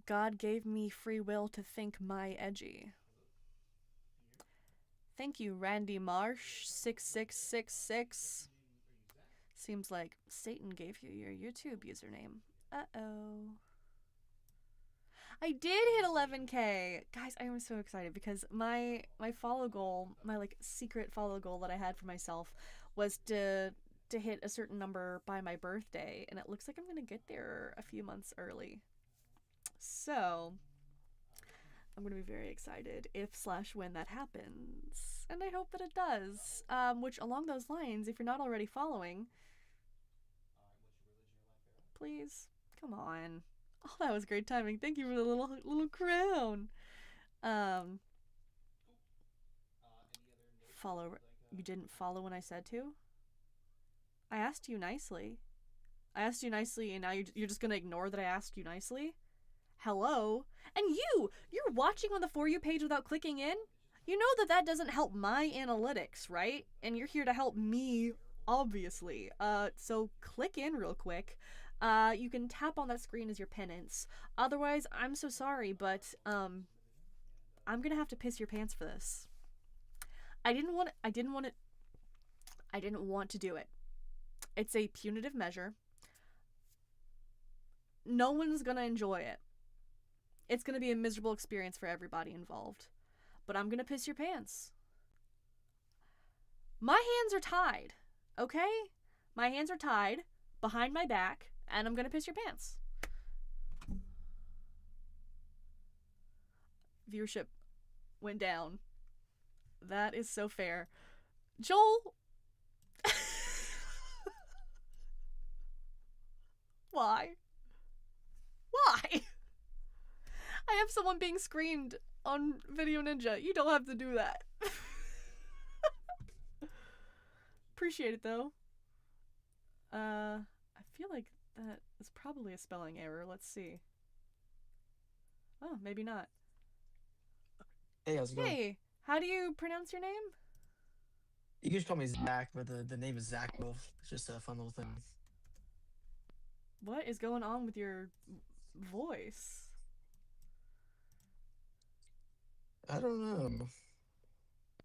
God gave me free will to think my edgy. Thank you, Randy Marsh 6666. Seems like Satan gave you your YouTube username. Uh-oh. I did hit 11K. Guys, I am so excited because my follow goal, my like secret follow goal that I had for myself was to hit a certain number by my birthday, and it looks like I'm going to get there a few months early. So, I'm going to be very excited if/when that happens. And I hope that it does. Which, along those lines, if you're not already following, please, come on. Oh, that was great timing. Thank you for the little crown. Follow. You didn't follow when I said to? I asked you nicely. I asked you nicely, and now you're just gonna ignore that I asked you nicely? Hello? And you're watching on the For You page without clicking in? You know that doesn't help my analytics, right? And you're here to help me, obviously. So click in real quick. You can tap on that screen as your penance. Otherwise, I'm so sorry, but I'm gonna have to piss your pants for this. I didn't want to do it. It's a punitive measure. No one's gonna enjoy it. It's gonna be a miserable experience for everybody involved. But I'm gonna piss your pants. My hands are tied, okay? My hands are tied behind my back, and I'm gonna piss your pants. Viewership went down. That is so fair. Joel! Why? Why? I have someone being screamed on Video Ninja. You don't have to do that. Appreciate it, though. I feel like that is probably a spelling error. Let's see. Oh, maybe not. Hey, how's it going? Hey, how do you pronounce your name? You can just call me Zach, but the name is ZacL. It's just a fun little thing. What is going on with your voice? I don't know.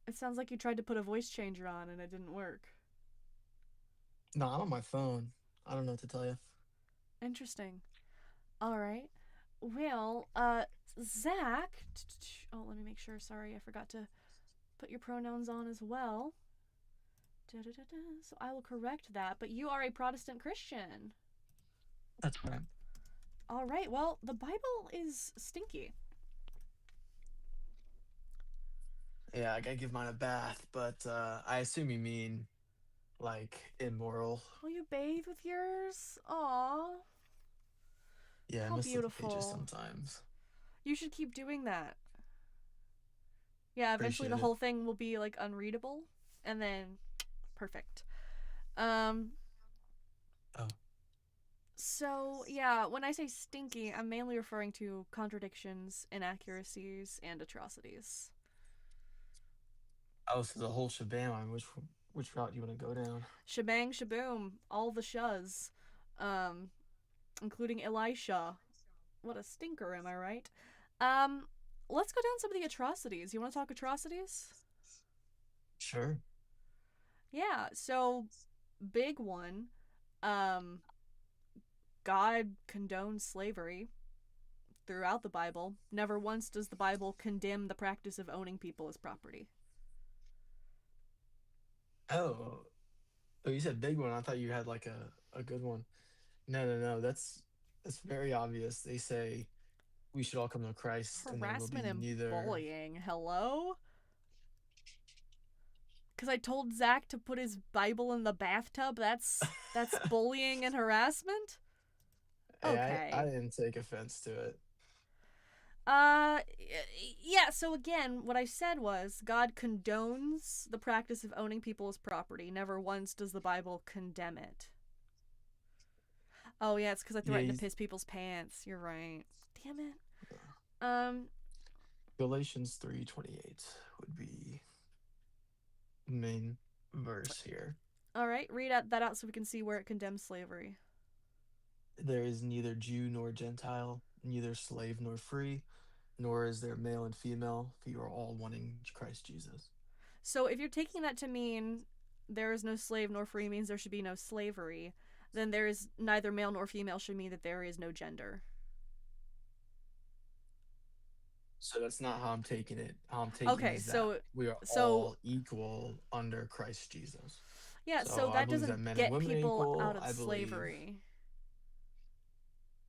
It sounds like you tried to put a voice changer on and it didn't work. No, I'm on my phone. I don't know what to tell you. Interesting. All right. Well, Zach. Oh, let me make sure. Sorry, I forgot to put your pronouns on as well. So I will correct that. But you are a Protestant Christian. That's right. All right. Well, the Bible is stinky. Yeah, I gotta give mine a bath, but I assume you mean like immoral. Will you bathe with yours? Aw. Yeah, How I miss the pages beautiful. sometimes. You should keep doing that. Yeah, eventually Appreciate the it. whole thing will be like unreadable, and then perfect. Oh. So, yeah, when I say stinky, I'm mainly referring to contradictions, inaccuracies, and atrocities. Oh, so the whole shebang. I mean, which route do you want to go down? Shebang, shaboom, all the shuz, um, including Elisha. What a stinker, am I right? Um, let's go down some of the atrocities. You want to talk atrocities? Sure. Yeah, so big one. Um, God condones slavery throughout the Bible. Never once does the Bible condemn the practice of owning people as property. Oh, oh, you said big one. I thought you had like a good one. No, no, no. That's very obvious. They say we should all come to Christ, and there will Harassment be and neither. bullying. Hello? Because I told Zach to put his Bible in the bathtub. That's bullying and harassment? Hey, I Okay. didn't take offense to it. Yeah, so again, what I said was God condones the practice of owning people as property. Never once does the Bible condemn it. Oh, yeah, it's because I Yeah, threatened to piss people's pants. You're right. Damn it. Galatians 3:28 would be the main verse here. All right, read that out so we can see where it condemns slavery. There is neither Jew nor Gentile, neither slave nor free, nor is there male and female, for you are all one in Christ Jesus. So if you're taking that to mean there is no slave nor free means there should be no slavery, then there is neither male nor female should mean that there is no gender. So that's not how I'm taking it. How I'm taking Okay, it is that so we are so all equal under Christ Jesus. yeah, so So I that believe that doesn't men and get women are people equal. out of I believe, slavery.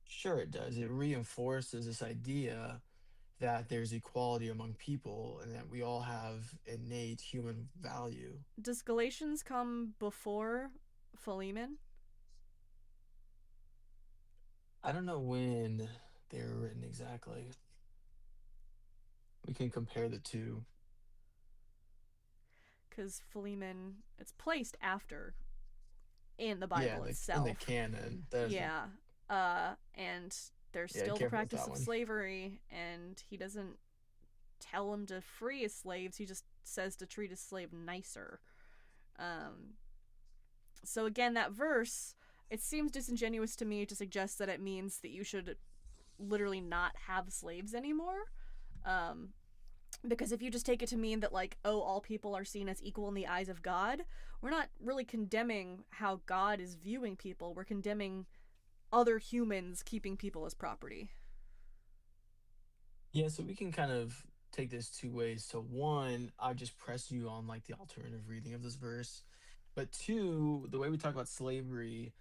sure, it does. It reinforces this idea that there's equality among people and that we all have innate human value. Does Galatians come before Philemon? I don't know when they were written exactly. We can compare the two. Because Philemon, it's placed after in the Yeah, Bible in the itself. canon. There's Yeah. And there's yeah, still the careful with practice that of one. slavery, and he doesn't tell him to free his slaves. He just says to treat his slave nicer. Um, so again, that verse, it seems disingenuous to me to suggest that it means that you should literally not have slaves anymore. Um, because if you just take it to mean that, like, oh, all people are seen as equal in the eyes of God, we're not really condemning how God is viewing people. We're condemning other humans keeping people as property. Yeah, so we can kind of take this two ways. So one, I just press you on like the alternative reading of this verse. But two, the way we talk about slavery,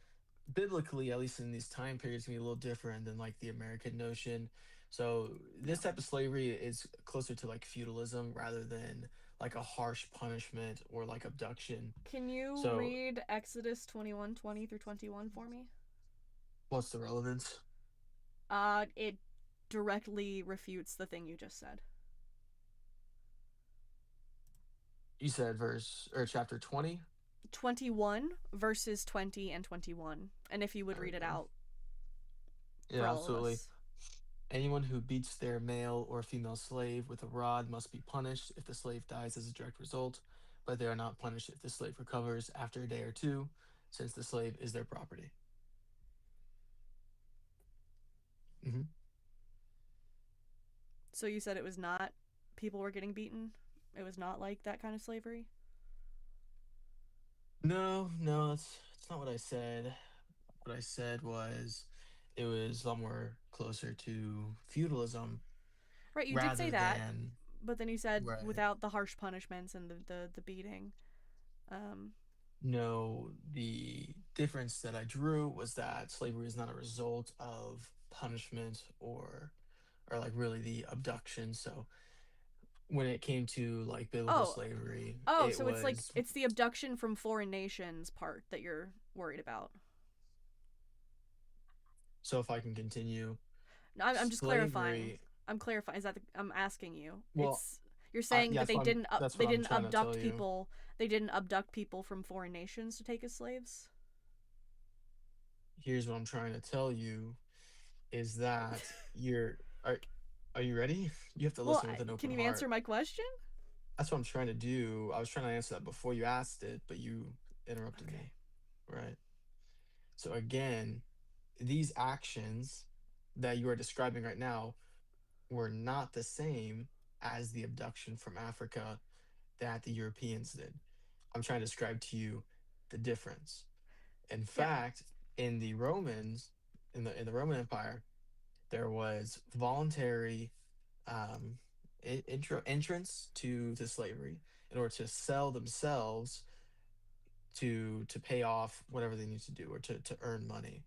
biblically, at least in these time periods, can be a little different than like the American notion. So Yeah. this type of slavery is closer to like feudalism rather than like a harsh punishment or like abduction. Can you So read Exodus 21:20 through 21 for me? what's the relevance? It directly refutes the thing you just said. You said verse or chapter 20? 21 verses 20 and 21. And if you would There we read it go. out for Yeah, all of absolutely. us. Anyone who beats their male or female slave with a rod must be punished if the slave dies as a direct result, but they are not punished if the slave recovers after a day or two, since the slave is their property. hmm So you said it was not people were getting beaten? It was not like that kind of slavery? No, no, that's not what I said. What I said was it was a lot more closer to feudalism Right, you did say rather that, than but then you said right. without the harsh punishments and the beating. No, the difference that I drew was that slavery is not a result of punishment or like really the abduction. So when it came to like biblical Oh, slavery, oh, it so it's like was it's the abduction from foreign nations part that you're worried about. so if I can continue, No, I'm just clarifying. slavery. I'm clarifying. Is that I'm asking you? Well, It's you're saying yeah, that that's they what I'm didn't trying to tell abduct you. people. They didn't abduct people from foreign nations to take as slaves. here's what I'm trying to tell you is that are you ready? You have to Well, listen with an can open you answer heart. my question? That's what I'm trying to do. I was trying to answer that before you asked it, but you interrupted Okay. me, right? So again, these actions that you are describing right now were not the same as the abduction from Africa that the Europeans did. I'm trying to describe to you the difference. In Yeah. fact, in the Romans, in the Roman Empire, there was voluntary entrance to slavery in order to sell themselves to pay off whatever they need to do or to earn money.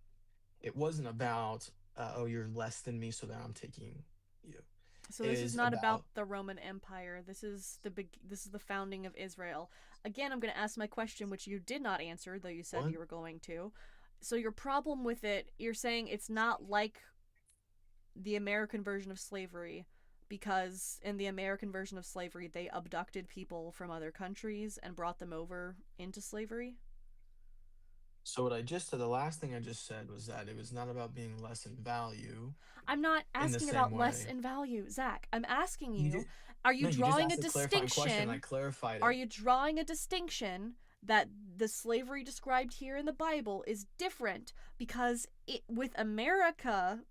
It wasn't about oh, you're less than me, so that I'm taking you. So It this is is not about about the Roman Empire. This is the founding of Israel. Again, I'm going to ask my question, which you did not answer, though you said what? you were going to. So your problem with it, you're saying it's not like the American version of slavery, because in the American version of slavery, they abducted people from other countries and brought them over into slavery. So what I just said, the last thing I just said was that it was not about being less in value I'm not in the asking same about less way. in value, Zach. I'm asking You you, did are you no, you just drawing a asked a clarifying question and I distinction? clarified Are it. you drawing a distinction that the slavery described here in the Bible is different because with America,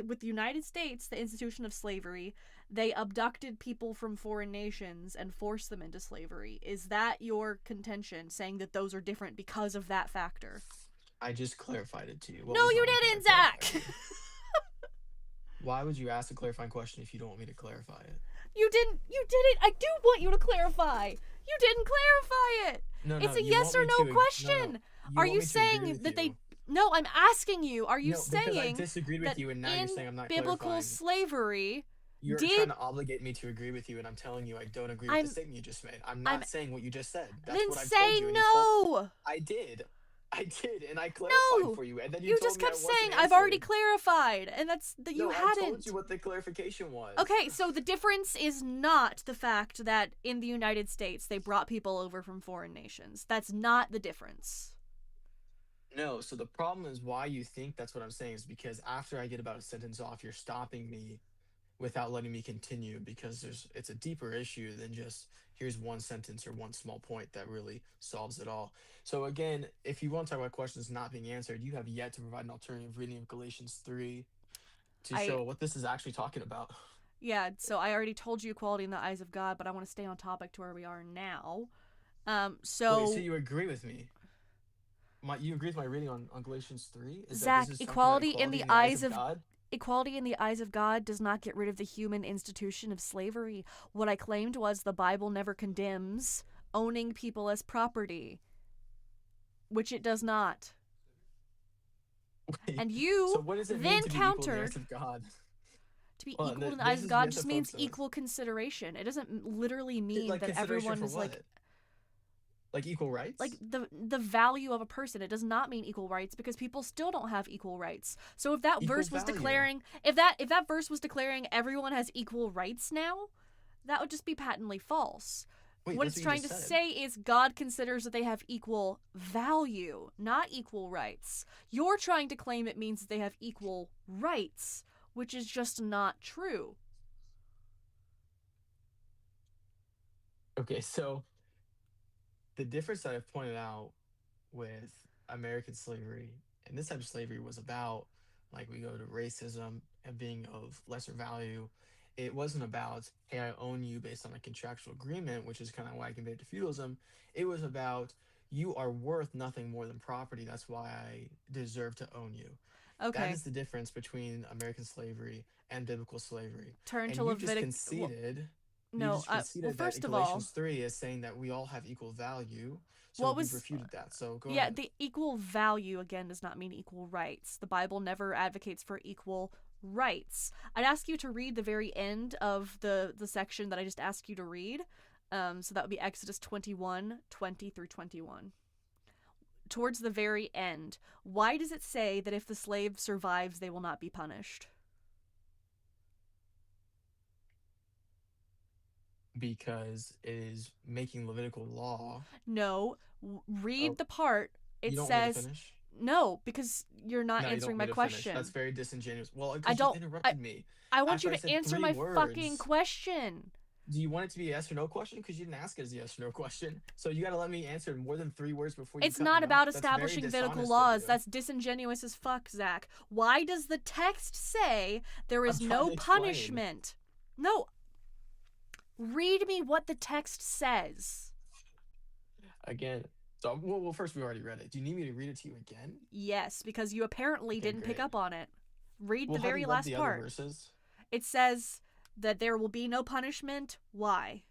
with the United States, the institution of slavery, they abducted people from foreign nations and forced them into slavery? Is that your contention, saying that those are different because of that factor? I just clarified it to you. What No, was you wrong with what I didn't, clarified to Zach. you? Why would you ask a clarifying question if you don't want me to clarify it? You didn't. You didn't. I do want you to clarify. You didn't clarify it. No, It's no, a you yes want or me no to no, no. question. You Are want you me to agree saying with that they? you. No, I'm asking you. Are you No, because I saying disagreed with that you and now you're in saying I'm not biblical clarifying. slavery You're trying did to obligate me to agree with you and I'm telling you I don't agree with the I'm statement you just made. I'm I'm not saying what you just said. That's then what I've told say you and you told no. I did. I did and I clarified No. for you and then you You told just me I kept saying wasn't I've already answered. clarified, and that you No, I told hadn't. you what the clarification was. Okay, so the difference is not the fact that in the United States they brought people over from foreign nations. That's not the difference. No, so the problem is why you think that's what I'm saying is because after I get about a sentence off, you're stopping me without letting me continue because it's a deeper issue than just here's one sentence or one small point that really solves it all. So again, if you want to talk about questions not being answered, you have yet to provide an alternative reading of Galatians 3 to I show what this is actually talking about. Yeah, so I already told you equality in the eyes of God, but I want to stay on topic to where we are now. Wait, so So you agree with me? You agree with my reading on Galatians 3? Is that this Zach, is talking about equality in equality the in the eyes eyes of of God? equality in the eyes of God does not get rid of the human institution of slavery. What I claimed was the Bible never condemns owning people as property, which it does not. Wait, And so you what does it mean then to be equal in the eyes countered of God? to be Hold on, equal in the eyes this of is you God have to just means focus. equal consideration. It doesn't literally mean Like that consideration everyone for is what? Like equal rights? like the value of a person. It does not mean equal rights because people still don't have equal rights. So if that Equal verse was value. declaring if that verse was declaring everyone has equal rights now, that would just be patently false. Wait, What that's it's what you trying to just said. say is God considers that they have equal value, not equal rights. You're trying to claim it means that they have equal rights, which is just not true. Okay, so the difference that I've pointed out with American slavery and this type of slavery was about, like, we go to racism and being of lesser value. It wasn't about, hey, I own you based on a contractual agreement, which is kind of why I compared to feudalism. It was about, you are worth nothing more than property. That's why I deserve to own you. That Okay, is the difference between American slavery and biblical slavery. turn And to Levitic. Well, you no, just well, conceded that in first of all, Galatians 3 is saying that we all have equal value. So what we've was refuted that. So go yeah, ahead. the equal value again does not mean equal rights. The Bible never advocates for equal rights. I'd ask you to read the very end of the section that I just asked you to read. So that would be Exodus 21:20 through 21. Towards the very end, why does it say that if the slave survives, they will not be punished? Because it is making Levitical law. No, Oh, read the part. you It don't want me to says finish? No, because you're not No, you answering don't my want me to finish. question. That's very disingenuous. Well, I because you don't. interrupted me I want after you I to said answer 3 my words. fucking question. Do you want it to be a yes or no question? Because you didn't ask it as a yes or no question. So you got to let me answer in more than 3 words before you It's cut not me about off. That's very establishing biblical dishonest of laws. you. That's disingenuous as fuck, Zach. Why does the text say there is I'm trying no to explain. punishment? No. Read me what the text says. Again. So, well, first we already read it. Do you need me to read it to you again? Yes, because you apparently Okay, didn't pick great. up on it. Read Well, the have very you read last the part. other verses? It says that there will be no punishment. Why?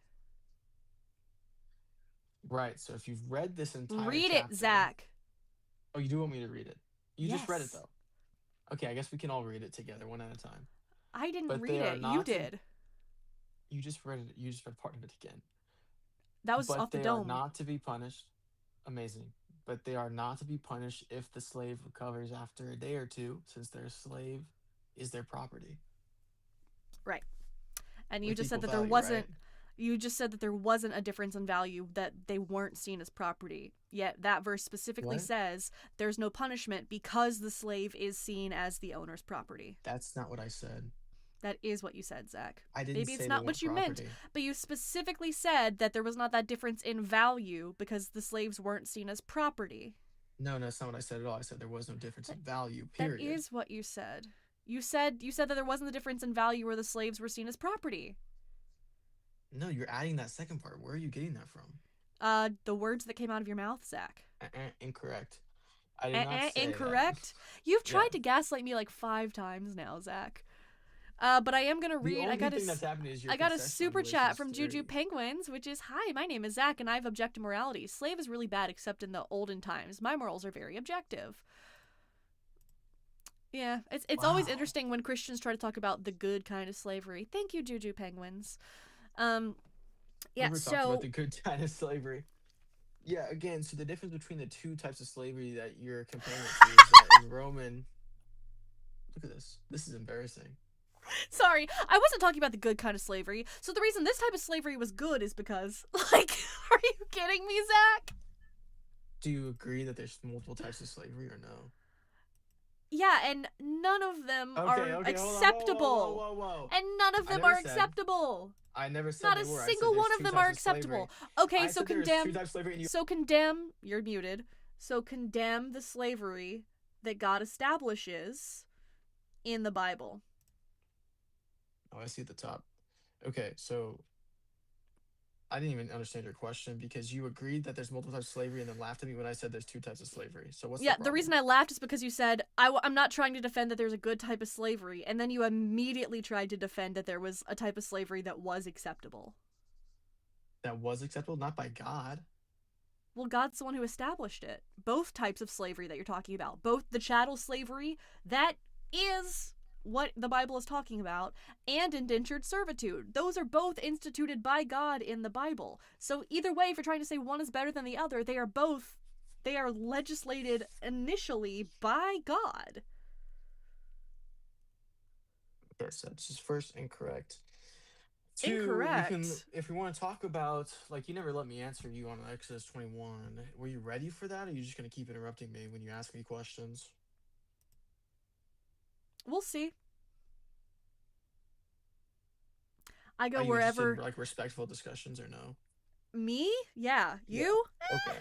Right. So if you've read this entire Read chapter, it, Zach. Oh, you do want me to read it? You just read it Yes. though. Okay, I guess we can all read it together, one at a time. I didn't But read they are it. You not to- did. You just read it. You just read part of it again. That was But off the they dome. are not to be punished. Amazing. But they are not to be punished if the slave recovers after a day or two, since their slave is their property. Right. And you With just said equal that there value, wasn't. right? You just said that there wasn't a difference in value, that they weren't seen as property. Yet that verse specifically What? says there's no punishment because the slave is seen as the owner's property. That's not what I said. That is what you said, Zach. I didn't Maybe say it's they not weren't what you meant, property. but you specifically said that there was not that difference in value because the slaves weren't seen as property. No, that's not what I said at all. I said there was no difference in value, That period. is what you said. You said that there wasn't the difference in value where the slaves were seen as property. No, you're adding that second part. Where are you getting that from? The words that came out of your mouth, Zach. Incorrect. I did not say Incorrect. that. You've tried Yeah. to gaslight me like 5 times now, Zach. But I am gonna The read. only I got thing that's happening is your I got a concession on super chat Galatians from Juju 3. Penguins, which is, "Hi, my name is Zach, and I have objective morality. Slave is really bad, except in the olden times. My morals are very objective." Yeah, it's always Wow. interesting when Christians try to talk about the good kind of slavery. Thank you, Juju Penguins. Yeah, Never talked so about the good kind of slavery. Yeah, again, so the difference between the two types of slavery that you're comparing it to is that in Roman. Look at this. This is embarrassing. sorry, I wasn't talking about the good kind of slavery. So the reason this type of slavery was good is because, like, are you kidding me, Zach? Do you agree that there's multiple types of slavery or no? Yeah, and none of them are hold on. acceptable. Whoa. And none of I them never are said- acceptable. I never said Not they a were. I said single there's one of two them types are of slavery. acceptable. Okay, I so said there's condemn. two types of slavery and you. So condemn. You're muted. So condemn the slavery that God establishes in the Bible. Oh, I see at the top. Okay, so I didn't even understand your question because you agreed that there's multiple types of slavery and then laughed at me when I said there's two types of slavery. So what's Yeah, the the reason I laughed is because you said, I'm not trying to defend that there's a good type of slavery, and then you immediately tried to defend that there was a type of slavery that was acceptable. that was acceptable? Not by God. Well, God's the one who established it. Both types of slavery that you're talking about, both the chattel slavery, that is what the Bible is talking about, and indentured servitude. Those are both instituted by God in the Bible. So either way, if you're trying to say one is better than the other, they are legislated initially by God. Okay, so it's just first incorrect. Two, Incorrect. if we want to talk about, like, you never let me answer you on Exodus 21. Were you ready for that, or are you just going to keep interrupting me when you ask me questions? We'll see. I go Are you interested wherever. in, like, respectful discussions or no? Me? Yeah. Yeah. You? Okay.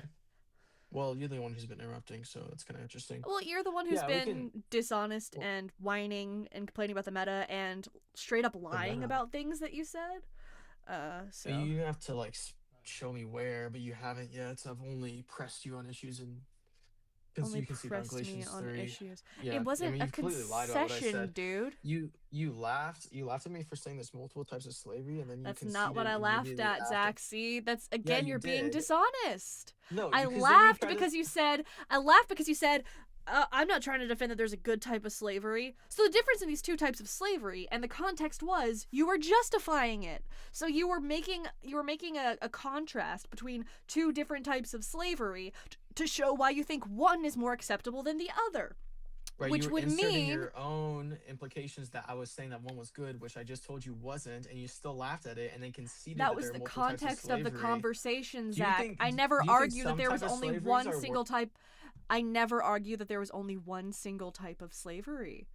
Well, you're the one who's been interrupting, so that's kind of interesting. Well, you're the one who's Yeah, we been can- dishonest Well- and whining and complaining about the meta and straight up lying meta. about things that you said. So You have to, like, show me where, but you haven't yet. I've only pressed you on issues and because only you can see it on pressed me Galatians on 3. issues. Yeah, It wasn't you a completely lied about what I concession, said. dude. You laughed at me for saying there's multiple types of slavery, and then you That's not what conceded I laughed immediately at, after. Zach. See, that's again, you you're being did. dishonest. No, I because then you laughed tried to- because you said. I laughed because you said. I'm not trying to defend that there's a good type of slavery. So the difference in these two types of slavery, and the context was, you were justifying it. So you were making a contrast between two different types of slavery to show why you think one is more acceptable than the other. Right, you which were would inserting mean your own implications that I was saying that one was good, which I just told you wasn't, and you still laughed at it, and then conceded that that was there are the multiple types of context of the slavery. conversation, Do you Zach. think I never do you think argue that some there type was of only slaveries one are single type. I never argue that there was only one single type of slavery.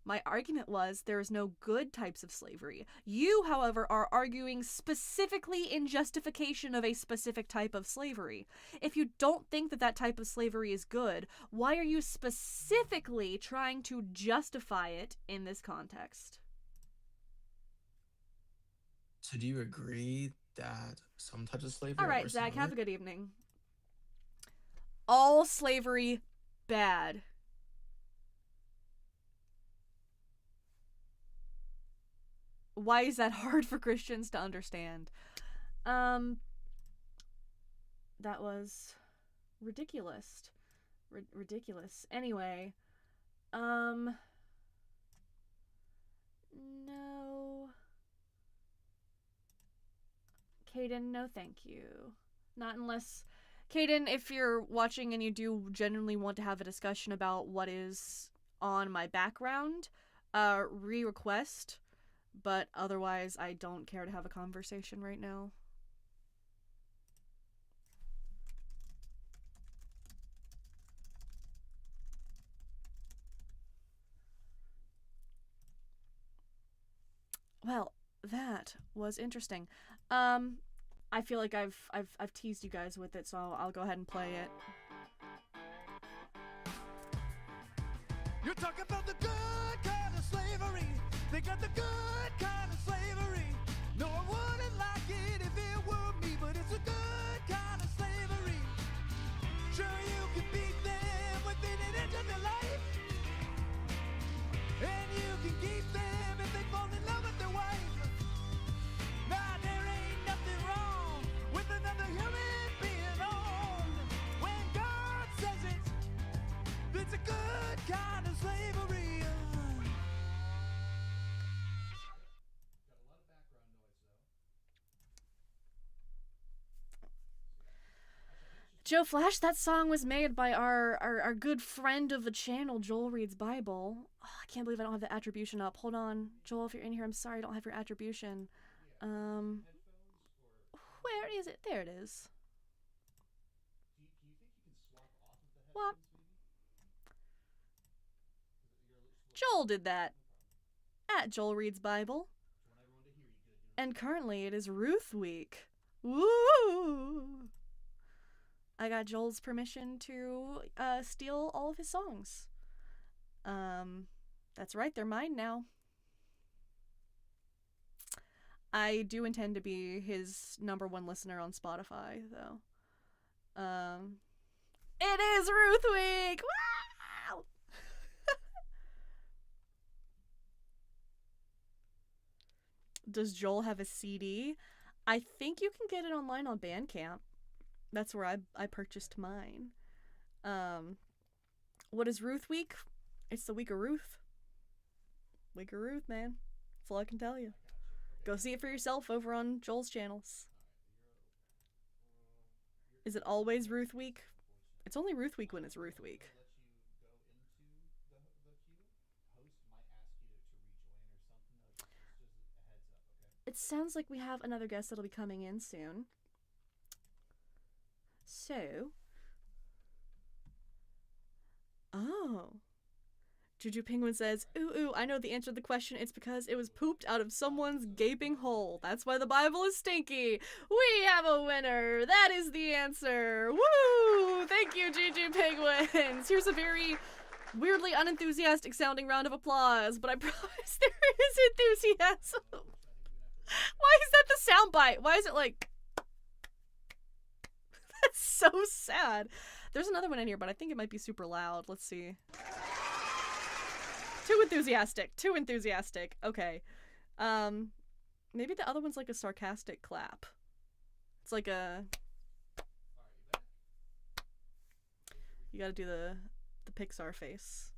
My argument was there is no good types of slavery. You, however, are arguing specifically in justification of a specific type of slavery. If you don't think that that type of slavery is good, why are you specifically trying to justify it in this context? So do you agree that some types of slavery All are right, worse than Zach, have others? a good evening. All slavery bad. Why is that hard for Christians to understand? That was ridiculous. Ridiculous. Anyway, no. Caden, no thank you. Not unless... Caden, if you're watching and you do genuinely want to have a discussion about what is on my background, re-request. But otherwise, I don't care to have a conversation right now. Well, that was interesting. I feel like I've teased you guys with it, so I'll go ahead and play it. You're talking about the good kind of slavery. They got the good kind of slavery. No, I wouldn't like it if it were me, but it's a good kind of slavery. Sure, you can beat them within an inch of their life, and you can keep them if they fall in love with their wife. Nah, there ain't nothing wrong with another human being owned. When God says it, it's a good kind of slavery. Joe Flash, that song was made by our good friend of the channel, Joel Reads Bible. Oh, I can't believe I don't have the attribution up. Hold on. Joel, if you're in here, I'm sorry I don't have your attribution. Where is it? There it is. What? Joel did that. At Joel Reads Bible. And currently it is Ruth Week. Woo! I got Joel's permission to steal all of his songs. That's right, they're mine now. I do intend to be his #1 listener on Spotify, though. It is Ruth Week! Wow! Does Joel have a CD? I think you can get it online on Bandcamp. That's where I purchased mine. What is Ruth Week? It's the week of Ruth. Week of Ruth, man. That's all I can tell you. Go see it for yourself over on Joel's channels. Is it always Ruth Week? It's only Ruth Week when it's Ruth Week. It sounds like we have another guest that'll be coming in soon. So, oh, Juju Penguin says, ooh, I know the answer to the question. It's because it was pooped out of someone's gaping hole. That's why the Bible is stinky. We have a winner. That is the answer. Woo! Thank you, Juju Penguins. Here's a very weirdly unenthusiastic sounding round of applause, but I promise there is enthusiasm. Why is that the soundbite? Why is it like... That's so sad. There's another one in here, but I think it might be super loud. Let's see. Too enthusiastic. Okay. Maybe the other one's like a sarcastic clap. It's like a... You gotta do the Pixar face.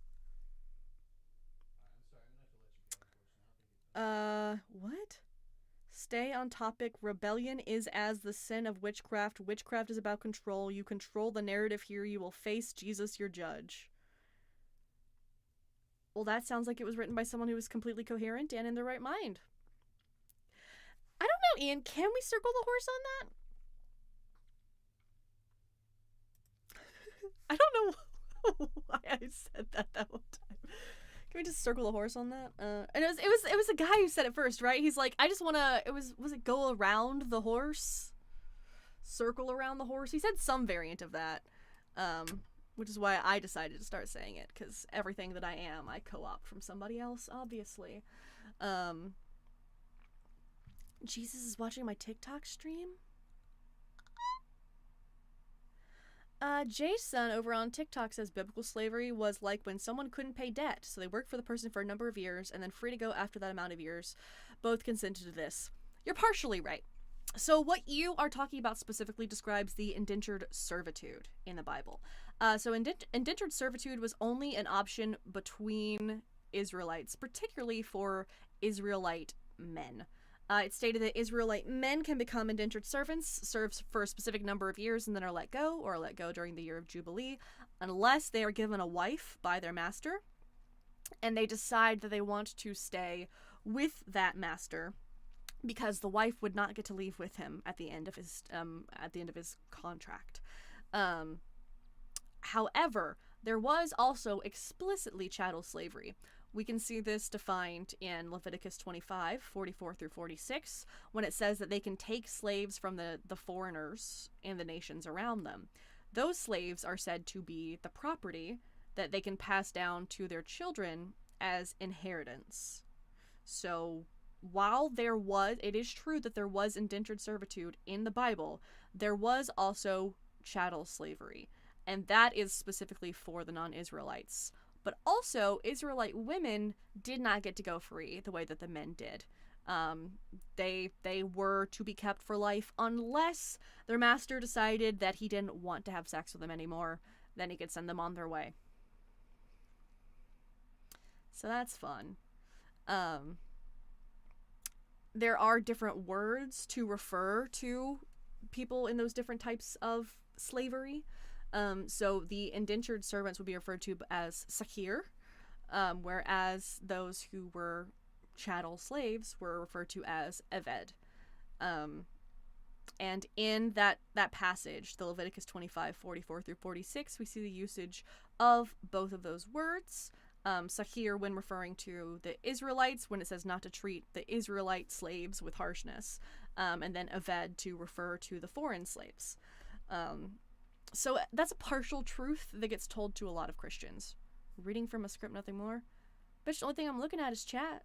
What? Stay on topic. Rebellion is as the sin of witchcraft. Witchcraft is about control. You control the narrative here. You will face Jesus, your judge. Well, that sounds like it was written by someone who was completely coherent and in their right mind. I don't know, Ian. Can we circle the horse on that? I don't know why I said that one time. Can we just circle the horse on that? And it was a guy who said it first, right? He's like, I just wanna. Was it go around the horse, circle around the horse? He said some variant of that, which is why I decided to start saying it, because everything that I am, I co-opt from somebody else, obviously. Jesus is watching my TikTok stream. Jason over on TikTok says biblical slavery was like when someone couldn't pay debt, so they worked for the person for a number of years and then free to go after that amount of years. Both consented to this. You're partially right. So what you are talking about specifically describes the indentured servitude in the Bible. So indentured servitude was only an option between Israelites, particularly for Israelite men. It stated that Israelite men can become indentured servants, serve for a specific number of years, and then are let go, or let go during the year of Jubilee, unless they are given a wife by their master, and they decide that they want to stay with that master, because the wife would not get to leave with him at the end of his contract. However, there was also explicitly chattel slavery. We can see this defined in Leviticus 25, 44 through 46, when it says that they can take slaves from the foreigners and the nations around them. Those slaves are said to be the property that they can pass down to their children as inheritance. So while it is true that there was indentured servitude in the Bible, there was also chattel slavery, and that is specifically for the non-Israelites. But also, Israelite women did not get to go free the way that the men did. They were to be kept for life unless their master decided that he didn't want to have sex with them anymore. Then he could send them on their way. So that's fun. There are different words to refer to people in those different types of slavery. So the indentured servants would be referred to as sakir, whereas those who were chattel slaves were referred to as eved. And in that passage, the Leviticus 25, 44 through 46, we see the usage of both of those words. Sakir when referring to the Israelites, when it says not to treat the Israelite slaves with harshness, and then eved to refer to the foreign slaves. So that's a partial truth that gets told to a lot of Christians. Reading from a script, nothing more. Bitch, the only thing I'm looking at is chat.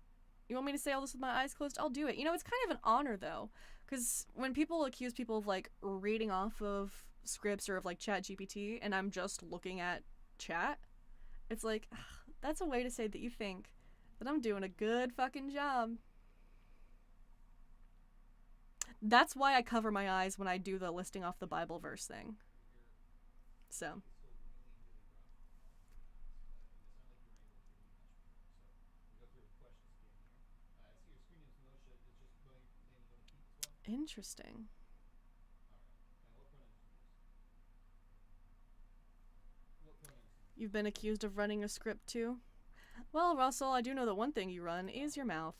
You want me to say all this with my eyes closed? I'll do it. You know, it's kind of an honor, though. Because when people accuse people of, like, reading off of scripts or of, like, chat GPT, and I'm just looking at chat, it's like, ugh, that's a way to say that you think that I'm doing a good fucking job. That's why I cover my eyes when I do the listing off the Bible verse thing. So. Interesting. You've been accused of running a script too? Well, Russell, I do know that one thing you run is your mouth.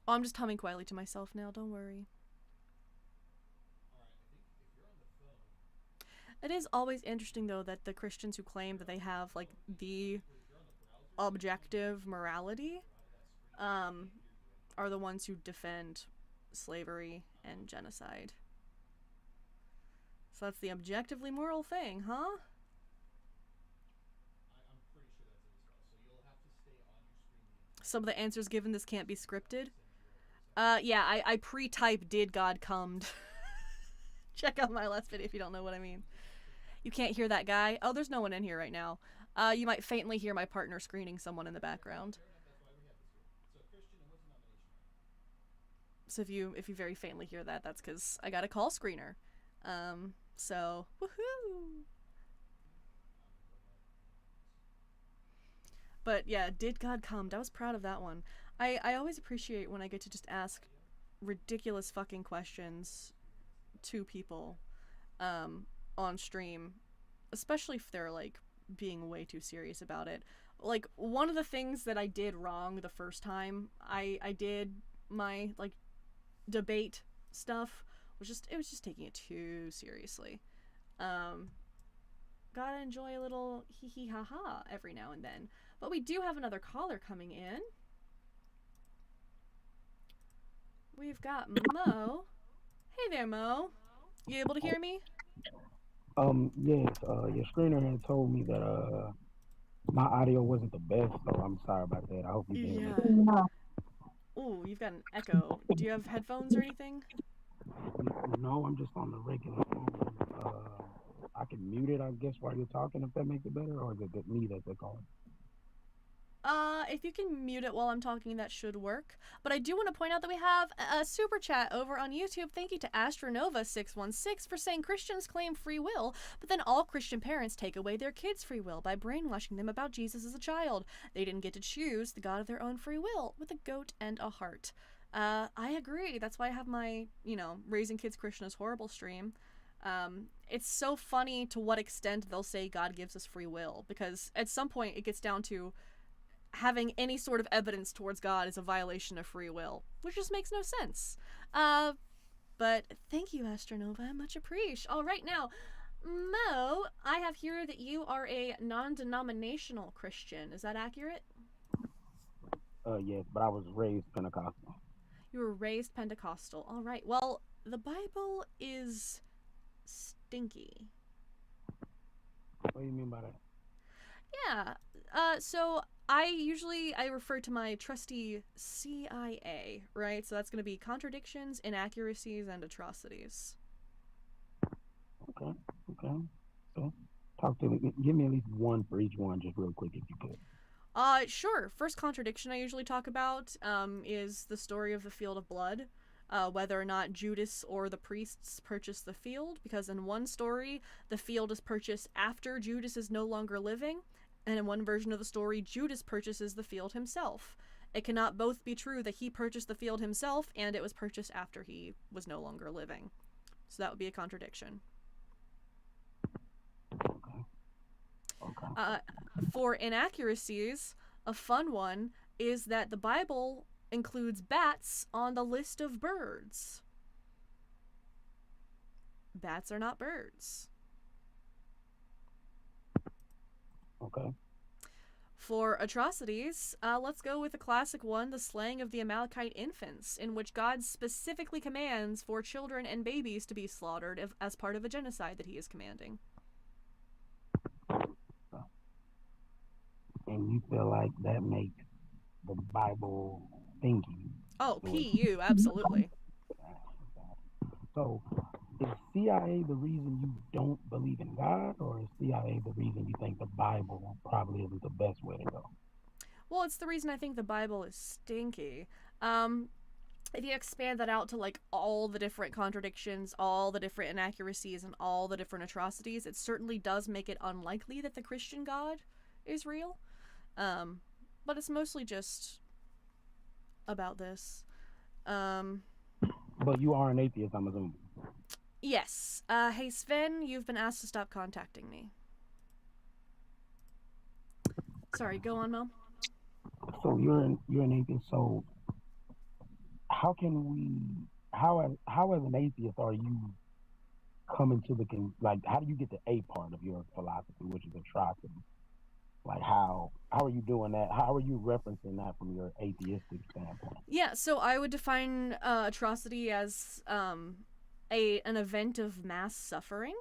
Oh, I'm just humming quietly to myself now, don't worry. It is always interesting, though, that the Christians who claim that they have, like, the objective morality, are the ones who defend slavery and genocide. So that's the objectively moral thing, huh? Some of the answers given this can't be scripted. Yeah, I pre-type did God cummed. Check out my last video if you don't know what I mean. You can't hear that guy? Oh, there's no one in here right now. You might faintly hear my partner screening someone in the background. So if you very faintly hear that, that's because I got a call screener. So, woohoo! But yeah, did God come? I was proud of that one. I always appreciate when I get to just ask ridiculous fucking questions to people on stream, especially if they're like being way too serious about it. Like one of the things that I did wrong the first time I did my like debate stuff was just it was just taking it too seriously. Gotta enjoy a little hee hee ha ha every now and then. But we do have another caller coming in. We've got Mo. Hey there, Mo. You able to hear me? Yes, your screener had told me that my audio wasn't the best, so I'm sorry about that. I hope you can hear me. Yeah. Ooh, you've got an echo. Do you have headphones or anything? No, I'm just on the regular phone. I can mute it, I guess, while you're talking, if that makes it better, or is it me that's calling? If you can mute it while I'm talking, that should work. But I do want to point out that we have a super chat over on YouTube. Thank you to Astronova616 for saying Christians claim free will, but then all Christian parents take away their kids' free will by brainwashing them about Jesus as a child. They didn't get to choose the God of their own free will with a goat and a heart. I agree. That's why I have my, Raising Kids Christian is Horrible stream. It's so funny to what extent they'll say God gives us free will, because at some point it gets down to having any sort of evidence towards God is a violation of free will, which just makes no sense. But thank you, Astronova. I much appreciate. All right, now, Mo, I have here that you are a non-denominational Christian. Is that accurate? Yes, but I was raised Pentecostal. You were raised Pentecostal. All right. Well, the Bible is stinky. What do you mean by that? Yeah. So I refer to my trusty CIA, right? So that's going to be contradictions, inaccuracies, and atrocities. Okay. So, give me at least one for each one, just real quick, if you could. Sure. First contradiction I usually talk about is the story of the field of blood. Whether or not Judas or the priests purchased the field, because in one story, the field is purchased after Judas is no longer living, and in one version of the story, Judas purchases the field himself. It cannot both be true that he purchased the field himself and it was purchased after he was no longer living. So that would be a contradiction. Okay. For inaccuracies, a fun one is that the Bible includes bats on the list of birds. Bats are not birds. Okay. For atrocities, let's go with a classic one, the slaying of the Amalekite infants, in which God specifically commands for children and babies to be slaughtered as part of a genocide that he is commanding. And you feel like that makes the Bible stinky? Oh, PU, absolutely. So, is CIA the reason you don't believe in God, or is CIA the reason you think the Bible probably isn't the best way to go? Well, it's the reason I think the Bible is stinky. If you expand that out to like all the different contradictions, all the different inaccuracies, and all the different atrocities, it certainly does make it unlikely that the Christian God is real. But it's mostly just about this. But you are an atheist, I'm assuming. Yes. Hey Sven, you've been asked to stop contacting me. Sorry, go on, Mo. So you're an atheist. So how as an atheist are you coming to how do you get the A part of your philosophy, which is atrocity? Like how are you doing that? How are you referencing that from your atheistic standpoint? Yeah, so I would define atrocity as an event of mass suffering.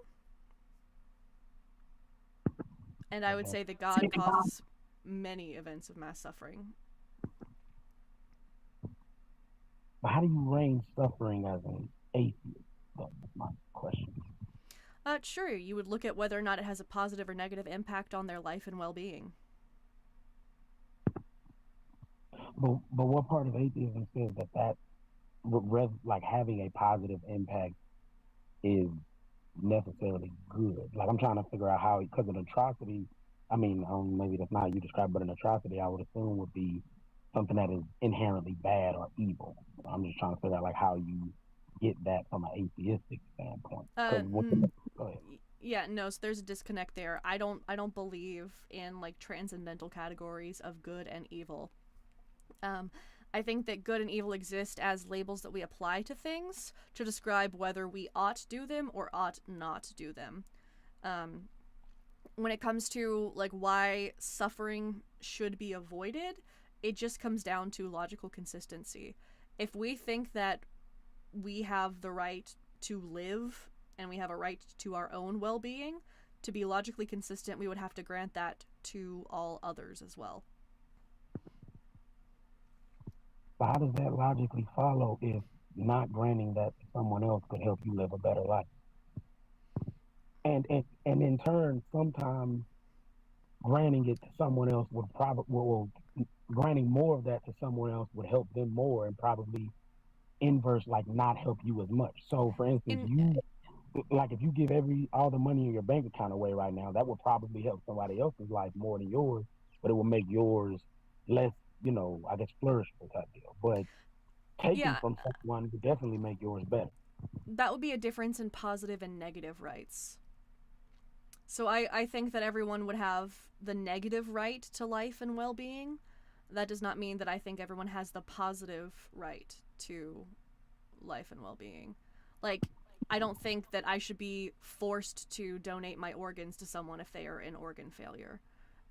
And I would say that God causes many events of mass suffering. But how do you reign suffering as an atheist? That's my question. Sure, you would look at whether or not it has a positive or negative impact on their life and well-being. But what part of atheism says that like having a positive impact is necessarily good? Like I'm trying to figure out how, because an atrocity, I mean, maybe that's not how you describe, but an atrocity I would assume would be something that is inherently bad or evil. I'm just trying to figure out like how you get that from an atheistic standpoint. Because go ahead. Yeah, no, so there's a disconnect there. I don't believe in like transcendental categories of good and evil. I think that good and evil exist as labels that we apply to things to describe whether we ought do them or ought not do them. When it comes to like why suffering should be avoided, it just comes down to logical consistency. If we think that we have the right to live and we have a right to our own well-being, to be logically consistent, we would have to grant that to all others as well. But how does that logically follow if not granting that to someone else could help you live a better life? And in turn, sometimes granting it to someone else would granting more of that to someone else would help them more and probably inverse like not help you as much. So for instance, if you give all the money in your bank account away right now, that would probably help somebody else's life more than yours, but it will make yours less, I guess flourishable type deal. But taking from someone would definitely make yours better. That would be a difference in positive and negative rights. So I think that everyone would have the negative right to life and well-being. That does not mean that I think everyone has the positive right to life and well-being. Like, I don't think that I should be forced to donate my organs to someone if they are in organ failure.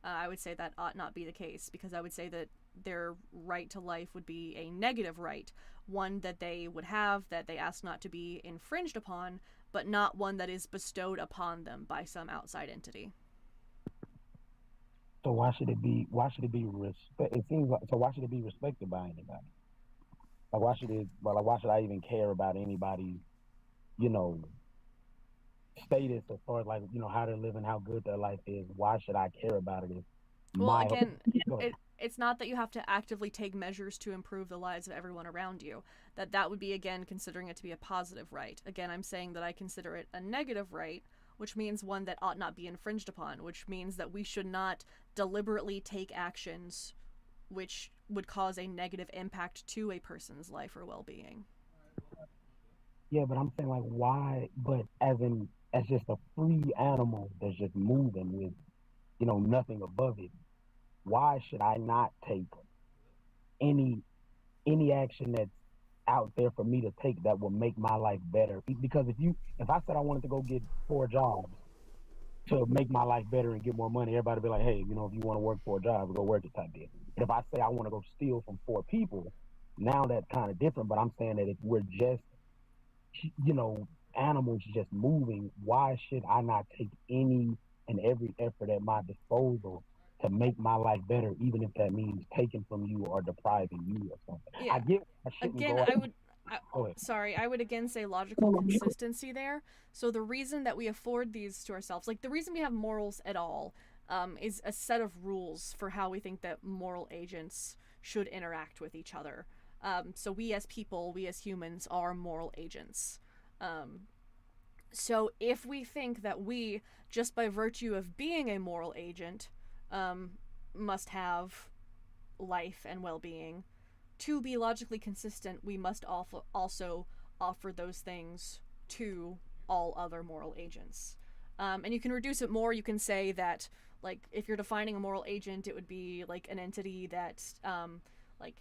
I would say that ought not be the case, because I would say that their right to life would be a negative right, one that they would have that they ask not to be infringed upon, but not one that is bestowed upon them by some outside entity. So why should it be it seems like, so why should it be respected by anybody? Like why should I even care about anybody's, status as far as like, how they're living, how good their life is? Why should I care about it? Well, again, it's not that you have to actively take measures to improve the lives of everyone around you. That would be, again, considering it to be a positive right. Again, I'm saying that I consider it a negative right, which means one that ought not be infringed upon, which means that we should not deliberately take actions which would cause a negative impact to a person's life or well-being. Yeah, but I'm saying like why, but as just a free animal that's just moving with, nothing above it, why should I not take any action that's out there for me to take that will make my life better? Because if I said I wanted to go get 4 jobs to make my life better and get more money, everybody would be like, hey, if you want to work 4 jobs, go work it type deal. But if I say I want to go steal from 4 people, now that's kind of different. But I'm saying that if we're just, animals just moving, why should I not take any and every effort at my disposal to make my life better, even if that means taking from you or depriving you or something? Yeah. I get I shouldn't again, go I would again say logical consistency there. So the reason that we afford these to ourselves, like the reason we have morals at all, is a set of rules for how we think that moral agents should interact with each other. So we as people, we as humans, are moral agents. So if we think that we, just by virtue of being a moral agent, must have life and well-being, to be logically consistent, we must also offer those things to all other moral agents. And you can reduce it more. You can say that, like, if you're defining a moral agent, it would be like an entity that like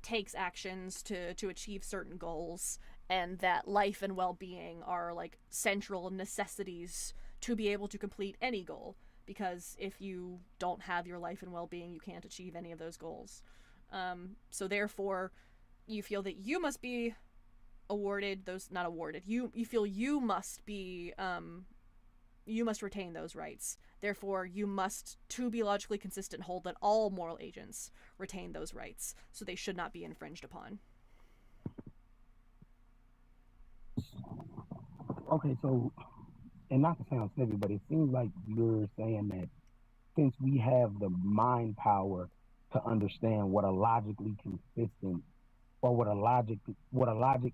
takes actions to achieve certain goals, and that life and well-being are like central necessities to be able to complete any goal, because if you don't have your life and well-being, you can't achieve any of those goals. So therefore, you feel that you must be awarded those, not awarded, you feel you must be, you must retain those rights. Therefore, you must, to be logically consistent, hold that all moral agents retain those rights, so they should not be infringed upon. Okay, so, and not to sound snippy, but it seems like you're saying that since we have the mind power to understand what a logically consistent or what a logic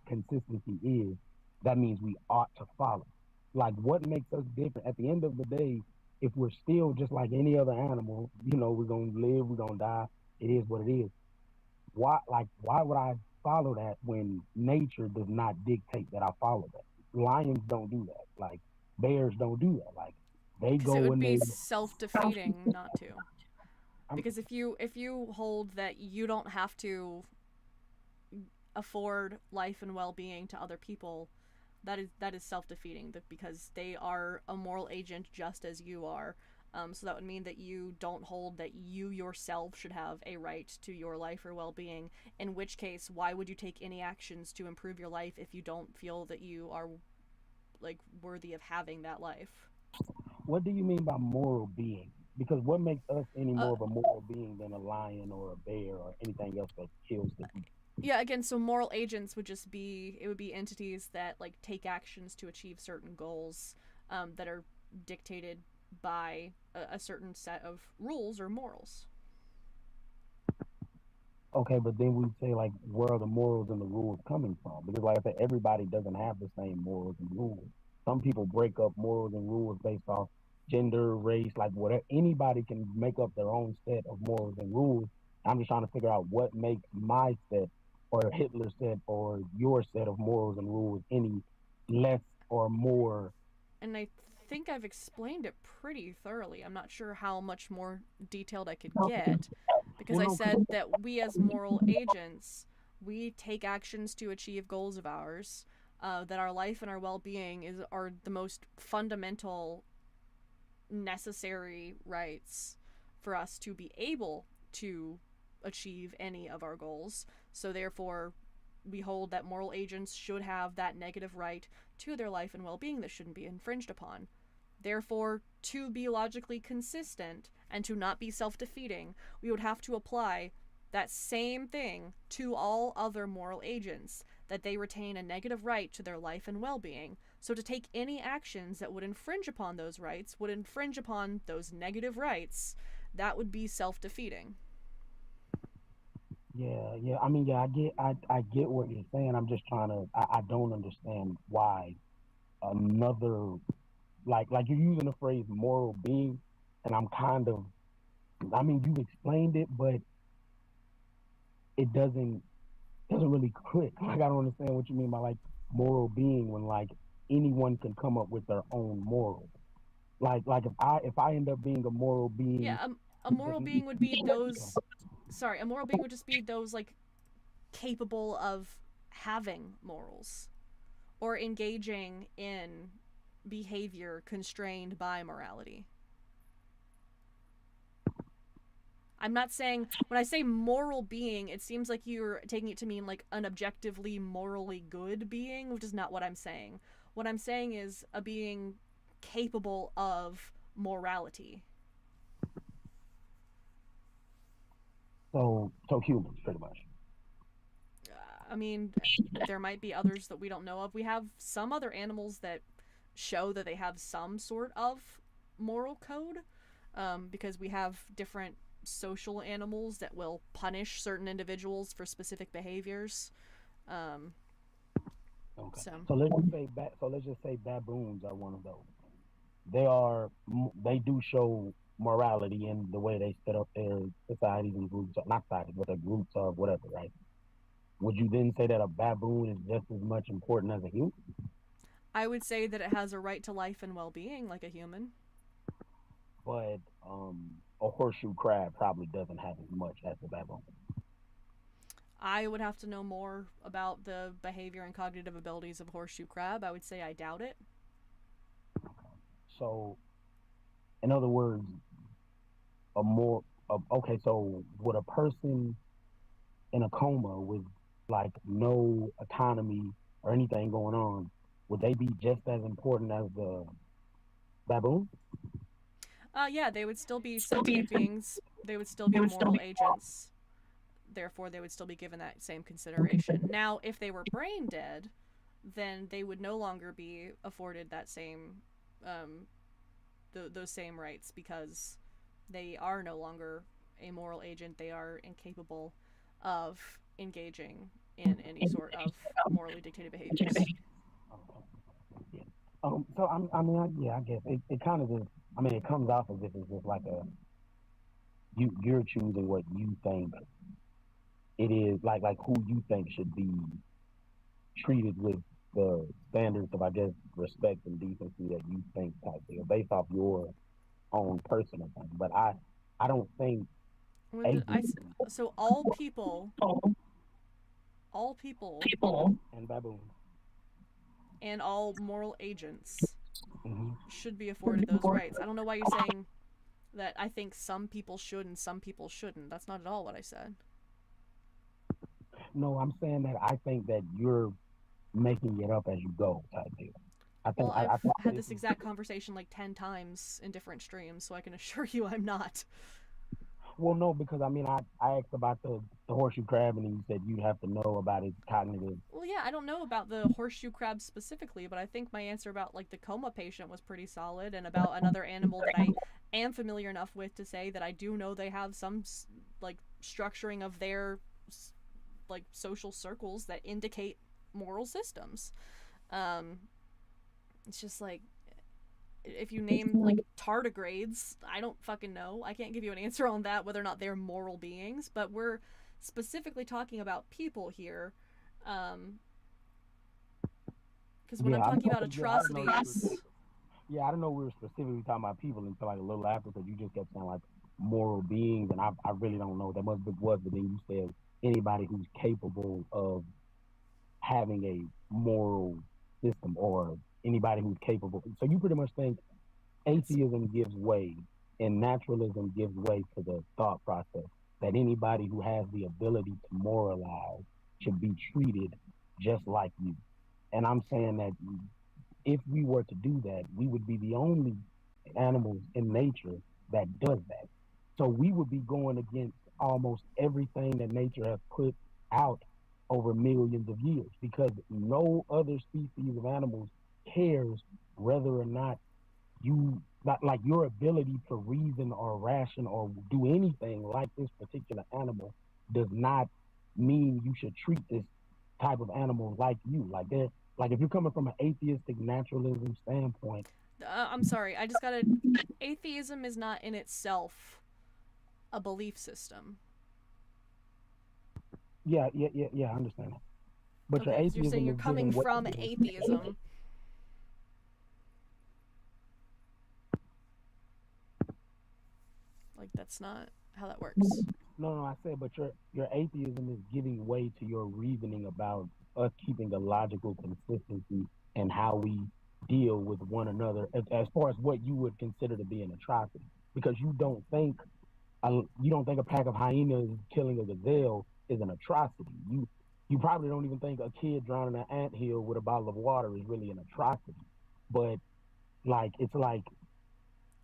consistency is, that means we ought to follow. Like, what makes us different? At the end of the day, if we're still just like any other animal, we're gonna live, we're gonna die. It is what it is. Why would I follow that when nature does not dictate that I follow that? Lions don't do that. Like bears don't do that. Like they Because it go would and be they. self-defeating not to. I'm- Because if you hold that you don't have to afford life and well-being to other people, that is self-defeating, because they are a moral agent just as you are. So that would mean that you don't hold that you yourself should have a right to your life or well-being, in which case why would you take any actions to improve your life if you don't feel that you are like worthy of having that life? What do you mean by moral being? Because what makes us any uh, more of a moral being than a lion or a bear or anything else that kills to eat? yeah, again, so moral agents would just be, it would be entities that like take actions to achieve certain goals, that are dictated by a certain set of rules or morals. Okay, but then we say like where are the morals and the rules coming from? Because like I said, everybody doesn't have the same morals and rules. Some people break up morals and rules based off gender, race, like whatever. Anybody can make up their own set of morals and rules. I'm just trying to figure out what makes my set or Hitler's set or your set of morals and rules any less or more. And I think I've explained it pretty thoroughly. I'm not sure how much more detailed I could get, because Well, I no, said that we as moral agents, we take actions to achieve goals of ours, that our life and our well-being are the most fundamental necessary rights for us to be able to achieve any of our goals. So therefore we hold that moral agents should have that negative right to their life and well-being that shouldn't be infringed upon. Therefore, to be logically consistent and to not be self-defeating, we would have to apply that same thing to all other moral agents, that they retain a negative right to their life and well-being. So to take any actions that would infringe upon those rights, would infringe upon those negative rights, that would be self-defeating. Yeah. I mean, yeah, I get what you're saying. I'm just trying to. I don't understand why another like you're using the phrase moral being, and I'm kind of. I mean, you've explained it, but it doesn't really click. Like I don't understand what you mean by like moral being when like anyone can come up with their own morals. Like if I end up being a moral being, Yeah, a moral being would be those. Sorry, a moral being would just be those like capable of having morals or engaging in behavior constrained by morality. I'm not saying, when I say moral being, it seems like you're taking it to mean like an objectively morally good being, which is not what I'm saying. What I'm saying is a being capable of morality. so humans pretty much. I mean, there might be others that we don't know of. We have some other animals that show that they have some sort of moral code, because we have different social animals that will punish certain individuals for specific behaviors. Okay. So So let's just say baboons are one of those. They do show morality in the way they set up their societies and groups, not societies, but their groups of whatever, right? Would you then say that a baboon is just as much important as a human? I would say that it has a right to life and well-being like a human. But a horseshoe crab probably doesn't have as much as a baboon. I would have to know more about the behavior and cognitive abilities of a horseshoe crab. I would say I doubt it. So, in other words, okay. So, would a person in a coma with like no autonomy or anything going on, would they be just as important as the baboon? Yeah, they would still be sentient beings. They would still be moral agents. Therefore, they would still be given that same consideration. Now, if they were brain dead, then they would no longer be afforded that same, those same rights, because they are no longer a moral agent. They are incapable of engaging in any sort of morally dictated behaviors. Okay. Yeah. So I mean, yeah, I guess it kind of is. I mean, it comes off as if it's just like you're choosing what you think it is, like who you think should be treated with the standards of, I guess, respect and decency that you think type deal, based off your own personal thing. But I don't think atheism So all people and baboons. and all moral agents Hmm. should be afforded those rights. I don't know why you're saying that I think some people should and some people shouldn't. That's not at all what I said. No, I'm saying that I think that you're making it up as you go type deal. I Well, think I've I think had this this is, exact conversation like 10 times in different streams, so I can assure you I'm not. well, no, because I mean I asked about the horseshoe crab, and you said you'd have to know about its cognitive. Well, yeah, I don't know about the horseshoe crab specifically, but I think my answer about like the coma patient was pretty solid, and about another animal that I am familiar enough with to say that I do know they have some like structuring of their like social circles that indicate moral systems. Um, it's just like if you name like tardigrades, I don't fucking know. I can't give you an answer on that whether or not they're moral beings, but we're specifically talking about people here. Um, because when Yeah, I'm I talking know, about yeah, I didn't know atrocities, yeah, I didn't know we were specifically talking about people until like a little after, because you just kept saying like moral beings, and I really don't know what that must be was, but then you said anybody who's capable of having a moral system, or anybody who's capable. So you pretty much think it's atheism gives way and naturalism gives way to the thought process that anybody who has the ability to moralize should be treated just like you. And I'm saying that if we were to do that, we would be the only animals in nature that does that. So we would be going against almost everything that nature has put out over millions of years, because no other species of animals cares whether or not you, not like your ability to reason or ration or do anything like this particular animal does not mean you should treat this type of animal like you. Like they're like, if you're coming from an atheistic naturalism standpoint, I'm sorry, I just gotta. Atheism is not in itself a belief system. yeah, I understand that. But your Okay, so you're saying atheism you're is coming giving way. from atheism. Like, that's not how that works. No, I said, but your atheism is giving way to your reasoning about us keeping a logical consistency and how we deal with one another, as far as what you would consider to be an atrocity, because you don't think a pack of hyenas killing a gazelle is an atrocity. You probably don't even think a kid drowning an anthill with a bottle of water is really an atrocity. But like it's like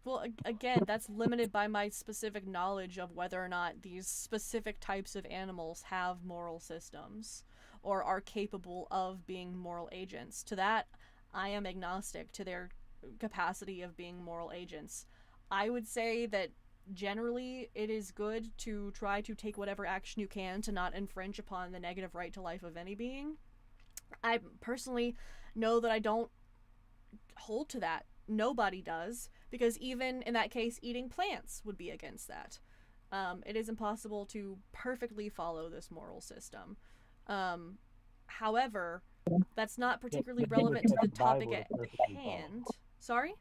Well, again, that's limited by my specific knowledge of whether or not these specific types of animals have moral systems or are capable of being moral agents. To that, I am agnostic to their capacity of being moral agents. I would say that generally it is good to try to take whatever action you can to not infringe upon the negative right to life of any being. I personally know that I don't hold to that. Nobody does, because even in that case, eating plants would be against that. It is impossible to perfectly follow this moral system. Um, However, that's not particularly you relevant to expect the the topic Bible to at perfectly follow. hand. Sorry?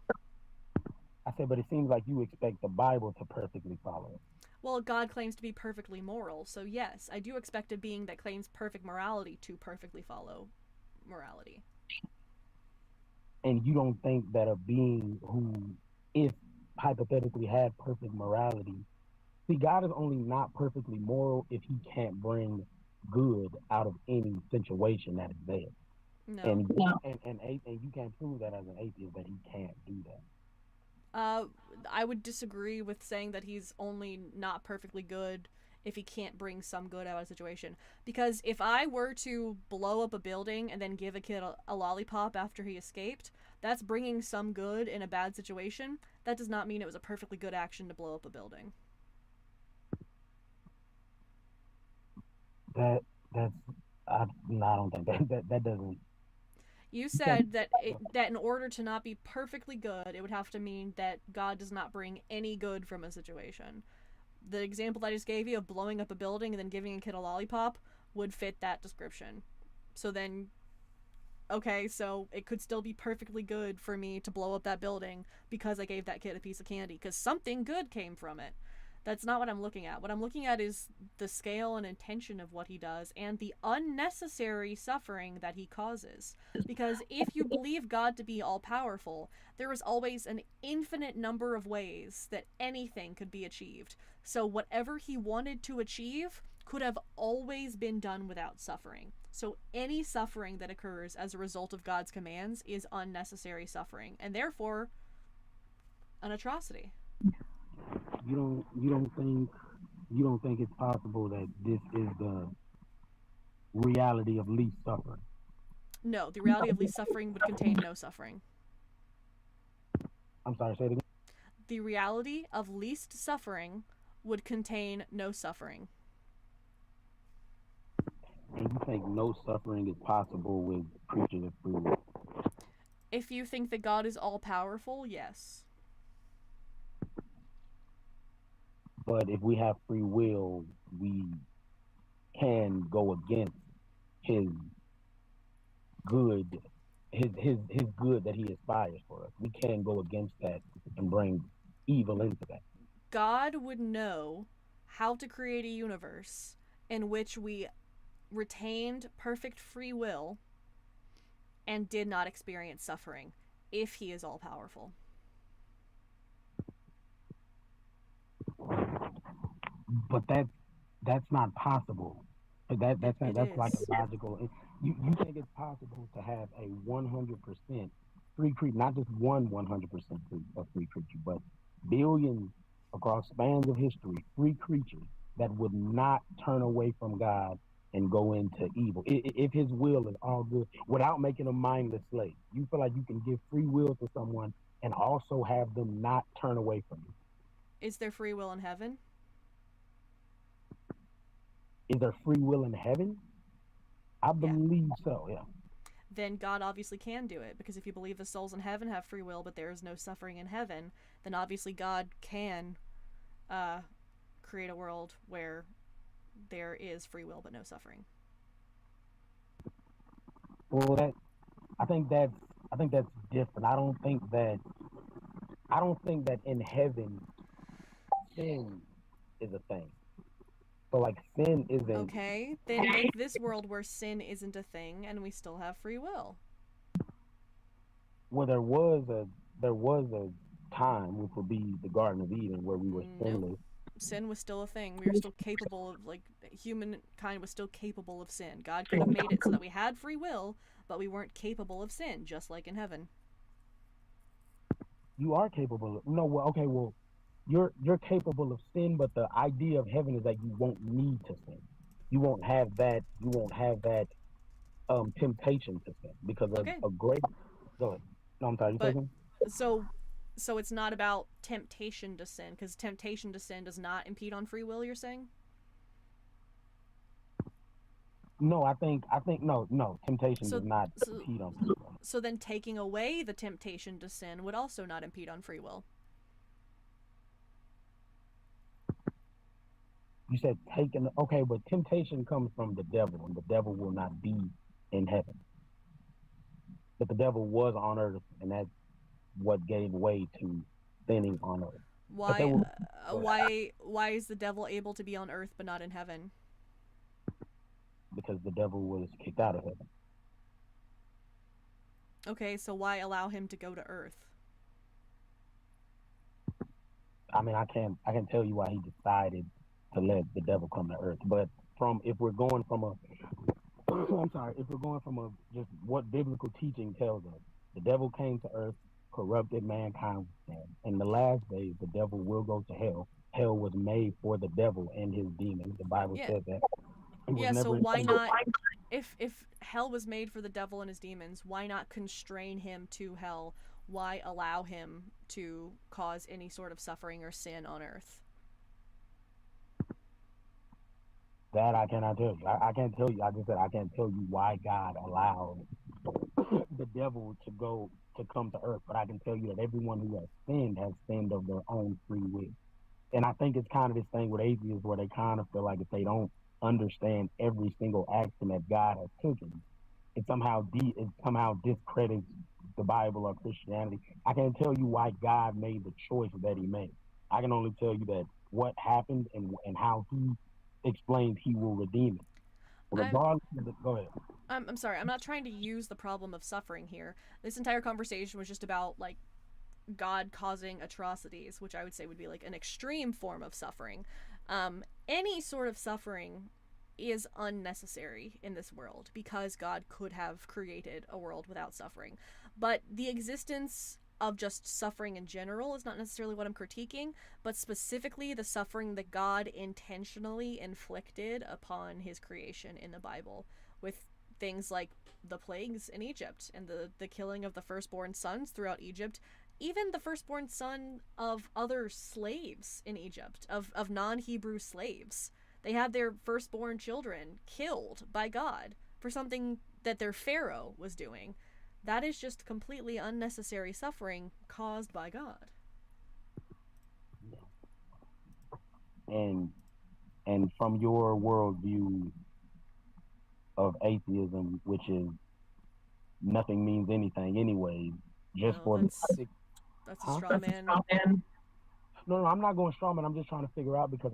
I said, but it seems like you expect the Bible to perfectly follow it. Well, God claims to be perfectly moral, so yes, I do expect a being that claims perfect morality to perfectly follow morality. And you don't think that a being who, if hypothetically had perfect morality, see, God is only not perfectly moral if he can't bring good out of any situation that is there. No. And you can't prove that as an atheist that he can't do that. Uh, I would disagree with saying that he's only not perfectly good if he can't bring some good out of a situation. Because if I were to blow up a building and then give a kid a lollipop after he escaped, that's bringing some good in a bad situation. That does not mean it was a perfectly good action to blow up a building. That that's I, no, I don't think that doesn't. You said that that in order to not be perfectly good, it would have to mean that God does not bring any good from a situation. The example that I just gave you of blowing up a building and then giving a kid a lollipop would fit that description. So then, okay, so it could still be perfectly good for me to blow up that building because I gave that kid a piece of candy, because something good came from it. That's not what I'm looking at. What I'm looking at is the scale and intention of what he does and the unnecessary suffering that he causes. Because if you believe God to be all powerful, there is always an infinite number of ways that anything could be achieved. So whatever he wanted to achieve could have always been done without suffering. So any suffering that occurs as a result of God's commands is unnecessary suffering, and therefore an atrocity. You don't think it's possible that this is the reality of least suffering? No, the reality of least suffering would contain no suffering. I'm sorry, say it again. The reality of least suffering would contain no suffering. And you think no suffering is possible with creatures of free will? If you think that God is all powerful, yes. But if we have free will, we can go against his good, his good that he aspires for us. We can go against that and bring evil into that. God would know how to create a universe in which we retained perfect free will and did not experience suffering if he is all powerful. But that's not possible. That's like a logical. You think it's possible to have a 100% free creature, not just one 100% free creature, but billions across spans of history, free creatures that would not turn away from God and go into evil if his will is all good without making a mindless slave? You feel like you can give free will to someone and also have them not turn away from you? Is there free will in heaven? Is there free will in heaven? I believe so, yeah. Then God obviously can do it, because if you believe the souls in heaven have free will but there is no suffering in heaven, then obviously God can create a world where there is free will but no suffering. Well, I think that's different. I don't think that in heaven sin is a thing. So like sin isn't. Okay, then make this world where sin isn't a thing and we still have free will. Well, there was a time, which would be the Garden of Eden, where we were sinless. Nope. Sin was still a thing. We were still capable of, like, humankind was still capable of sin. God could have made it so that we had free will, but we weren't capable of sin, just like in heaven. You are capable of, no, well, okay, well, you're capable of sin, but the idea of heaven is that you won't need to sin. You won't have that temptation to sin, because a great. Go ahead. No, I'm sorry. You saying? So it's not about temptation to sin, because temptation to sin does not impede on free will, you're saying? No, I think no. Temptation does not impede on free will. So then taking away the temptation to sin would also not impede on free will. You said taking, okay, but temptation comes from the devil, and the devil will not be in heaven. But the devil was on earth, and that's what gave way to sinning on earth. Why is the devil able to be on earth but not in heaven? Because the devil was kicked out of heaven. Okay, so why allow him to go to earth? I mean, I can tell you why he decided to let the devil come to earth. But if we're going from just what biblical teaching tells us, the devil came to earth, corrupted mankind with sin. In the last days, the devil will go to hell. Hell was made for the devil and his demons. The Bible says that. So why not, if hell was made for the devil and his demons, why not constrain him to hell? Why allow him to cause any sort of suffering or sin on earth? That I cannot tell you. I can't tell you. I just said I can't tell you why God allowed the devil to come to earth, but I can tell you that everyone who has sinned of their own free will. And I think it's kind of this thing with atheists where they kind of feel like if they don't understand every single action that God has taken, it somehow discredits the Bible or Christianity. I can't tell you why God made the choice that He made. I can only tell you that what happened and how He explained He will redeem it. Regardless of go ahead. I'm sorry. I'm not trying to use the problem of suffering here. This entire conversation was just about like God causing atrocities, which I would say would be like an extreme form of suffering. Any sort of suffering is unnecessary in this world because God could have created a world without suffering. But the existence of just suffering in general is not necessarily what I'm critiquing, but specifically the suffering that God intentionally inflicted upon his creation in the Bible, with things like the plagues in Egypt and the killing of the firstborn sons throughout Egypt, even the firstborn son of other slaves in Egypt, of non-Hebrew slaves. They had their firstborn children killed by God for something that their pharaoh was doing. That is just completely unnecessary suffering caused by God. And from your worldview of atheism, which is nothing means anything anyway, just for that's a straw man. No, I'm not going straw man. I'm just trying to figure out because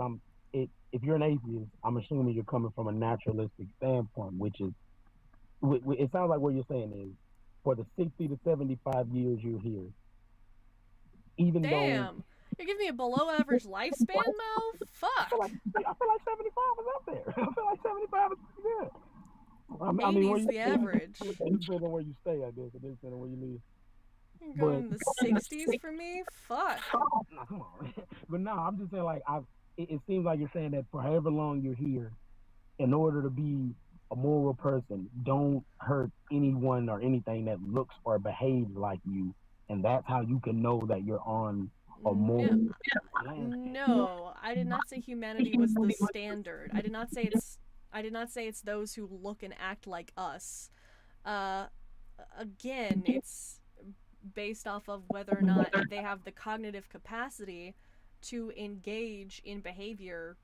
if you're an atheist, I'm assuming you're coming from a naturalistic standpoint, which is it sounds like what you're saying is for the 60 to 75 years you're here, even though you're giving me a below average lifespan, Mo? Fuck. I feel like 75 is up there. I feel like 75 is pretty good. I mean, the average. It depends on where you stay, I guess. It depends on where you live. You're going in the 60s for me? Fuck. No, come on. But no, I'm just saying, like, it seems like you're saying that for however long you're here, in order to be a moral person, don't hurt anyone or anything that looks or behaves like you, and that's how you can know that you're on a moral. No, I did not say humanity was the standard. I did not say it's those who look and act like us. Again, it's based off of whether or not they have the cognitive capacity to engage in behavior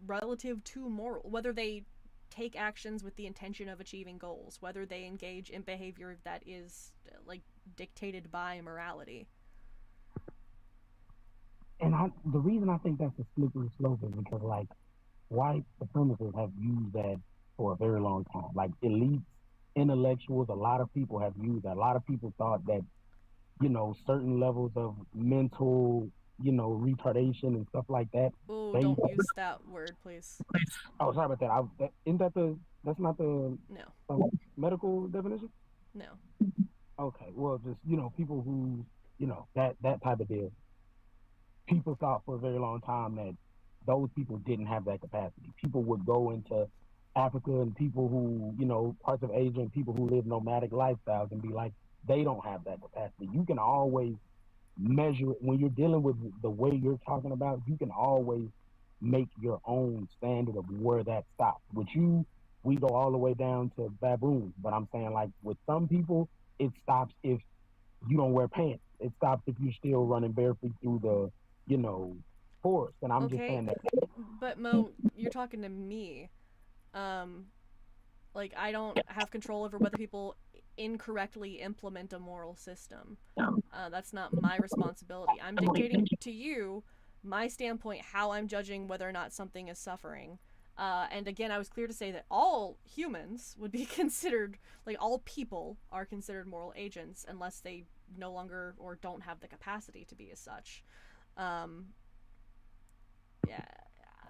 relative to moral, whether they take actions with the intention of achieving goals, whether they engage in behavior that is like dictated by morality. And the reason I think that's a slippery slope is because, like, white supremacists have used that for a very long time. Like, elites, intellectuals, a lot of people have used that. A lot of people thought that, certain levels of mental, retardation and stuff like that. Oh, don't use that word, please. Oh, sorry about that. That's not the medical definition? No. Okay, well, just, people who, that type of deal. People thought for a very long time that those people didn't have that capacity. People would go into Africa and people who, parts of Asia and people who live nomadic lifestyles and be like, they don't have that capacity. You can always measure it when you're dealing with the way you're talking about. You can always make your own standard of where that stops. With you, we go all the way down to baboons. But I'm saying, like, with some people, it stops if you don't wear pants. It stops if you're still running barefoot through the forest. And I'm just saying that. But Mo, you're talking to me. Like, I don't have control over whether people incorrectly implement a moral system. That's not my responsibility. I'm dictating to you my standpoint, how I'm judging whether or not something is suffering. And again, I was clear to say that all humans would be considered, like, all people are considered moral agents unless they no longer or don't have the capacity to be as such. Yeah,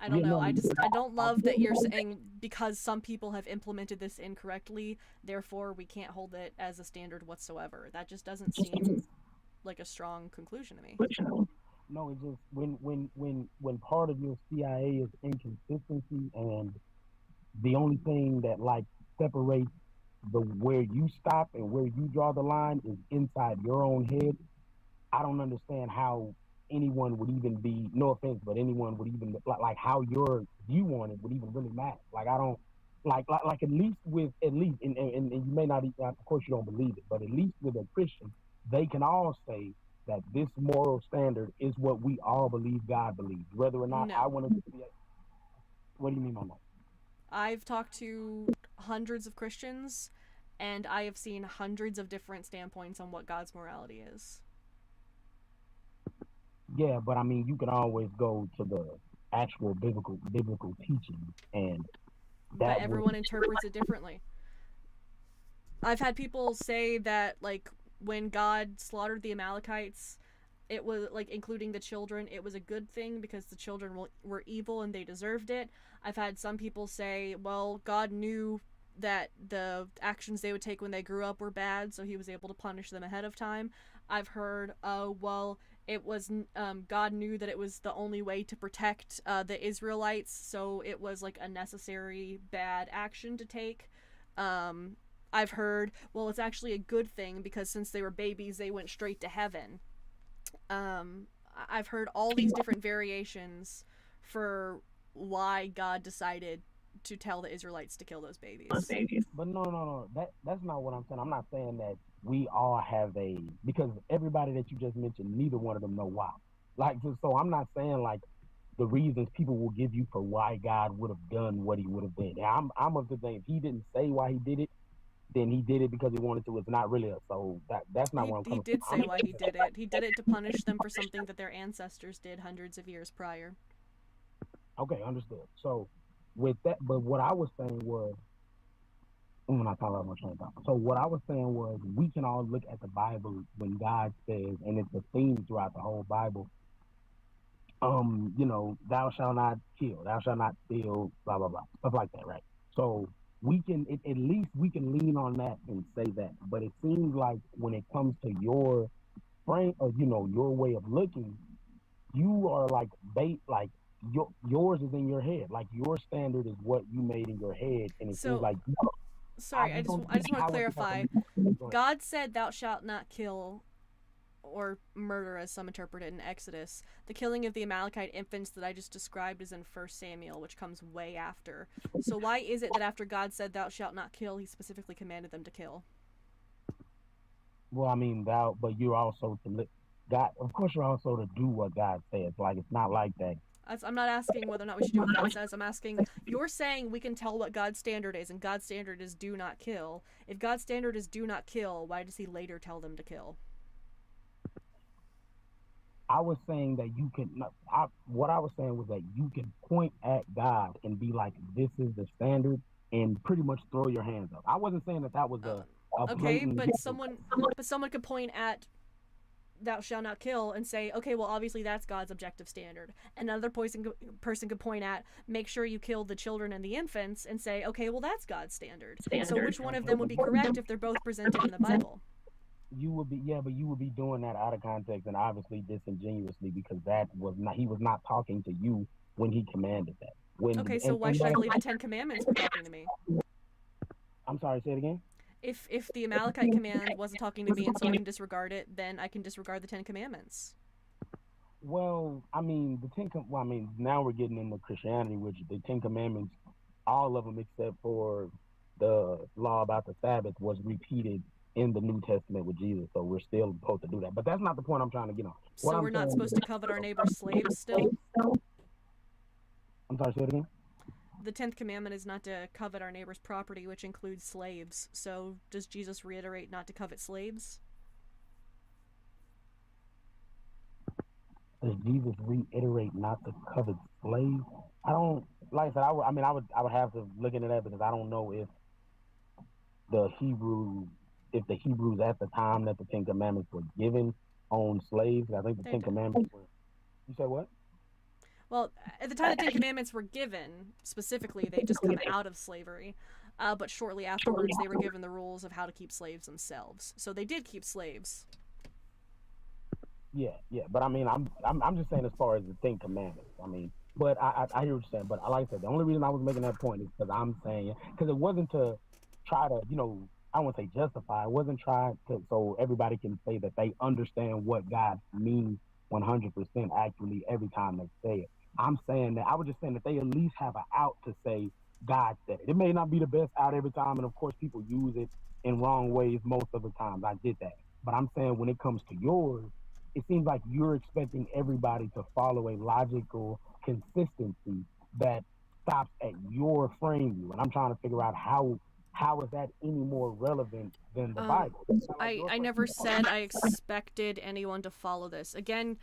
I don't know. I don't love that you're saying because some people have implemented this incorrectly, therefore we can't hold it as a standard whatsoever. That just doesn't seem like a strong conclusion to me. No, it's just when part of your CIA is inconsistency, and the only thing that, like, separates where you stop and where you draw the line is inside your own head. I don't understand how anyone would even anyone would even like how your view on it would even really matter. Like, I don't like at least and you may not even, of course you don't believe it, but at least with a Christian, they can all say that this moral standard is what we all believe God believes, whether or not I No. want to be. What do you mean by that? I've talked to hundreds of Christians, and I have seen hundreds of different standpoints on what God's morality is. Yeah, but I mean, you can always go to the actual biblical teaching, and But that would. everyone interprets it differently. I've had people say that, like, when God slaughtered the Amalekites, it was, like, including the children, it was a good thing because the children were evil and they deserved it. I've had some people say, well, God knew that the actions they would take when they grew up were bad, so he was able to punish them ahead of time. I've heard, well, it was, God knew that it was the only way to protect the Israelites, so it was, like, a necessary bad action to take. I've heard, well, it's actually a good thing because since they were babies, they went straight to heaven. I've heard all these different variations for why God decided to tell the Israelites to kill those babies. But no. That's not what I'm saying. I'm not saying that we all have because everybody that you just mentioned, neither one of them know why. Like, so I'm not saying like the reasons people will give you for why God would have done what he would have done. I'm of the thing, if he didn't say why he did it, then he did it because he wanted to. It's not really so that's not what I'm He coming did from. say why he did it. He did it to punish them for something that their ancestors did hundreds of years prior. Okay, understood. So with that, but what I was saying was, when I talk about my train of thought. So what I was saying was, we can all look at the Bible when God says, and it's a theme throughout the whole Bible. Thou shalt not kill, thou shalt not steal, blah blah blah, stuff like that, right? So we can at least we can lean on that and say that. But it seems like when it comes to your frame, or your way of looking, you are like like yours is in your head. Like your standard is what you made in your head, and it seems So, like sorry, I just want to clarify. Go ahead. God said, "Thou shalt not kill," or murder, as some interpret it in Exodus. The killing of the Amalekite infants that I just described is in 1 Samuel, which comes way after. So why is it that after God said, "Thou shalt not kill," he specifically commanded them to kill? Well, I mean, but you're also God. Of course, you're also to do what God says. Like, it's not like that. I'm not asking whether or not we should do what God says. I'm asking, you're saying we can tell what God's standard is, and God's standard is do not kill. If God's standard is do not kill, why does he later tell them to kill? I was saying that what I was saying was that you can point at God and be like, "This is the standard," and pretty much throw your hands up. I wasn't saying that was a okay, blatant. but someone could point at "Thou shalt not kill" and say, okay, well, obviously that's God's objective standard. Another person could point at, make sure you kill the children and the infants, and say, okay, well, that's God's standard. So which one of them would be correct if they're both presented in the Bible? You would be, but you would be doing that out of context and obviously disingenuously, because he was not talking to you when he commanded that. Okay, so why should I believe the 10 Commandments were talking to me? I'm sorry, say it again. If the Amalekite command wasn't talking to me and so I can disregard it, then I can disregard the 10 Commandments. Well, I mean, now we're getting into Christianity, which the 10 Commandments, all of them except for the law about the Sabbath, was repeated in the New Testament with Jesus. So we're still supposed to do that. But that's not the point I'm trying to get on. So we're not supposed to covet our neighbor's slaves still? I'm sorry, say it again? The 10th commandment is not to covet our neighbor's property, which includes slaves. So does Jesus reiterate not to covet slaves? Does Jesus reiterate not to covet slaves? I don't, like I said, I would have to look into that, because I don't know if the Hebrews at the time that the 10 Commandments were given owned slaves. I think the 10 Commandments were. You said what? Well, at the time the 10 Commandments were given, specifically, they just come out of slavery. But shortly afterwards, they were given the rules of how to keep slaves themselves. So they did keep slaves. Yeah. But I mean, I'm just saying as far as the 10 Commandments. I mean, but I hear what you're saying. But like I said, the only reason I was making that point is because I'm saying, because it wasn't to try to, I won't say justify. It wasn't trying to, so everybody can say that they understand what God means 100% actually every time they say it. I'm saying that, I was just saying that they at least have an out to say God said it. It may not be the best out every time, and of course, people use it in wrong ways most of the time. I get that. But I'm saying when it comes to yours, it seems like you're expecting everybody to follow a logical consistency that stops at your frame view. And I'm trying to figure out how is that any more relevant than the Bible? I never said I expected anyone to follow this. Again,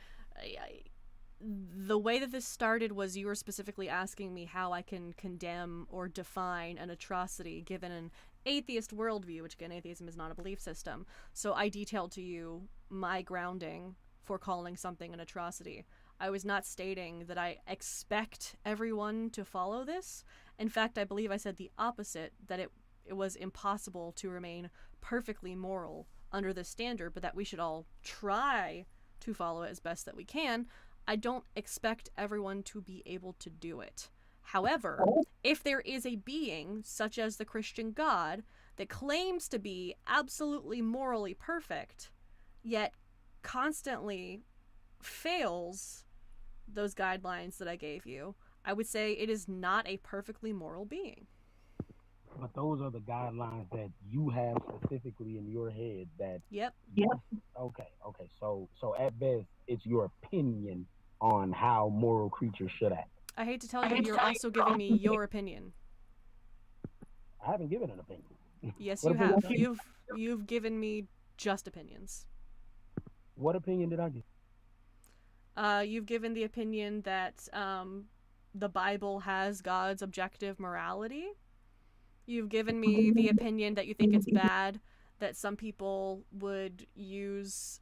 the way that this started was you were specifically asking me how I can condemn or define an atrocity given an atheist worldview, which again, atheism is not a belief system. So I detailed to you my grounding for calling something an atrocity. I was not stating that I expect everyone to follow this. In fact, I believe I said the opposite, that it was impossible to remain perfectly moral under this standard, but that we should all try to follow it as best that we can. I don't expect everyone to be able to do it. However, if there is a being, such as the Christian God, that claims to be absolutely morally perfect, yet constantly fails those guidelines that I gave you, I would say it is not a perfectly moral being. But those are the guidelines that you have specifically in your head that Yep. Okay. So at best it's your opinion on how moral creatures should act. I hate to tell you, you're also giving me your opinion. I haven't given an opinion. Yes, What you have. opinion? You've given me just opinions. What opinion did I give? You've given the opinion that the Bible has God's objective morality. You've given me the opinion that you think it's bad that some people would use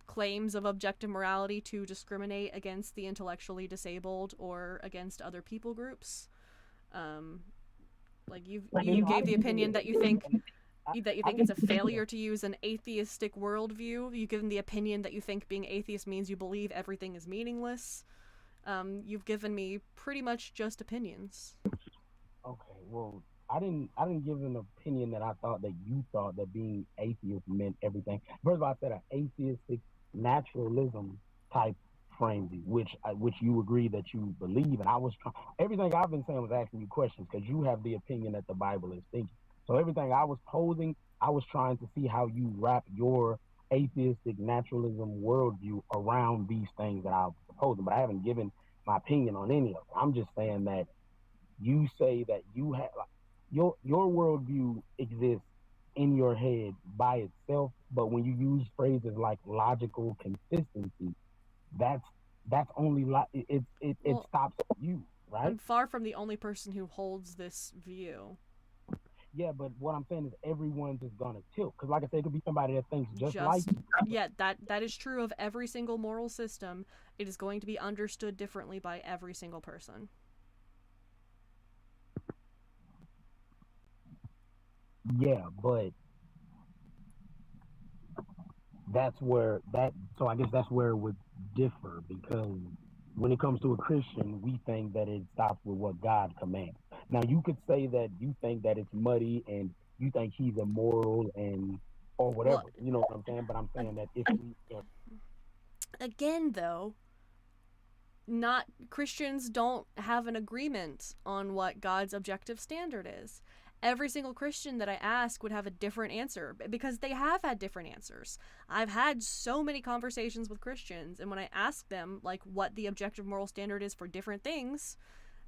claims of objective morality to discriminate against the intellectually disabled or against other people groups. Like you gave the opinion that you think it's a failure to use an atheistic worldview. You've given the opinion that you think being atheist means you believe everything is meaningless. You've given me pretty much just opinions. Okay, well, I didn't give an opinion that I thought that you thought that being atheist meant everything. First of all, I said an atheistic naturalism type framing, which you agree that you believe, and I was everything I've been saying was asking you questions because you have the opinion that the Bible is thinking. So everything I was posing, I was trying to see how you wrap your atheistic naturalism worldview around these things that I was proposing, but I haven't given my opinion on any of them. I'm just saying that you say that you have your worldview exists in your head by itself, but when you use phrases like logical consistency, that's only it stops you, right? I'm far from the only person who holds this view. Yeah, but what I'm saying is everyone's just gonna tilt because, like I said, it could be somebody that thinks just like you. Yeah, that is true of every single moral system. It is going to be understood differently by every single person. Yeah, but so I guess that's where it would differ because when it comes to a Christian, we think that it stops with what God commands. Now you could say that you think that it's muddy and you think he's immoral and or whatever. Well, you know what I'm saying? But I'm saying that if again though, not Christians don't have an agreement on what God's objective standard is. Every single Christian that I ask would have a different answer because they have had different answers. I've had so many conversations with Christians, and when I ask them like what the objective moral standard is for different things,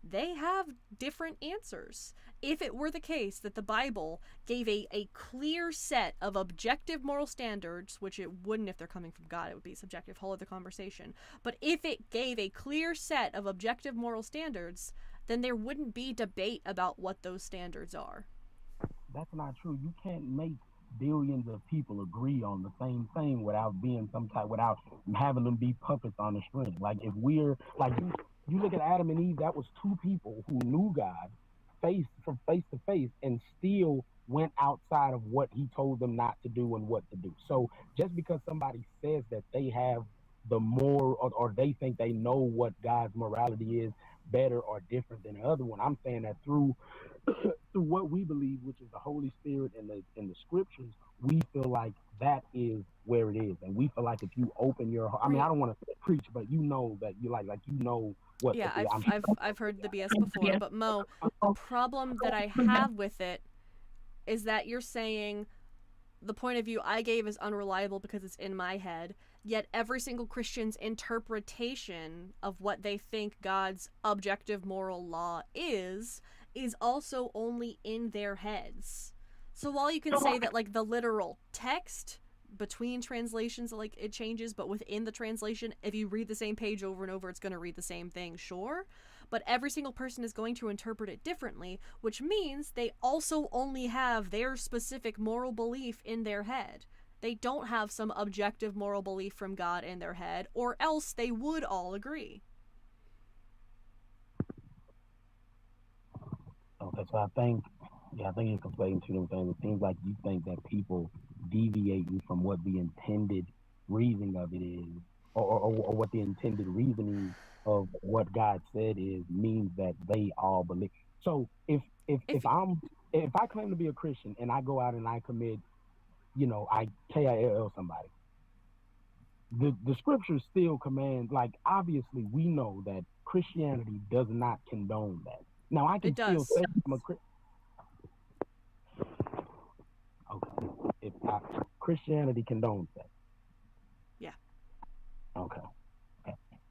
they have different answers. If it were the case that the Bible gave a clear set of objective moral standards, which it wouldn't if they're coming from God, it would be subjective, whole other conversation. But if it gave a clear set of objective moral standards, then there wouldn't be debate about what those standards are. That's not true. You can't make billions of people agree on the same thing without having them be puppets on the string. Like if we're like you look at Adam and Eve, that was two people who knew God face to face and still went outside of what he told them not to do and what to do. So just because somebody says that they have the more or they think they know what God's morality is better or different than the other one, I'm saying that through what we believe, which is the Holy Spirit and the scriptures, we feel like that is where it is, and we feel like if you open your heart, I mean, I don't want to preach, but you know that you like you know what Yeah, the I've heard the BS before, but Mo, the problem that I have with it is that you're saying the point of view I gave is unreliable because it's in my head, yet every single Christian's interpretation of what they think God's objective moral law is also only in their heads. So while you can say that, like, the literal text between translations, like, it changes, but within the translation, if you read the same page over and over, it's going to read the same thing, sure. But every single person is going to interpret it differently, which means they also only have their specific moral belief in their head. They don't have some objective moral belief from God in their head, or else they would all agree. Okay, so I think you're conflating two different things. It seems like you think that people deviate you from what the intended reasoning of it is, or what the intended reasoning of what God said is, means that they all believe. So if I claim to be a Christian and I go out and I commit, I KILL somebody, the scriptures still command, like, obviously we know that Christianity does not condone that. Now I can still say I'm a Christian. Okay. If Christianity condones that. Yeah. Okay.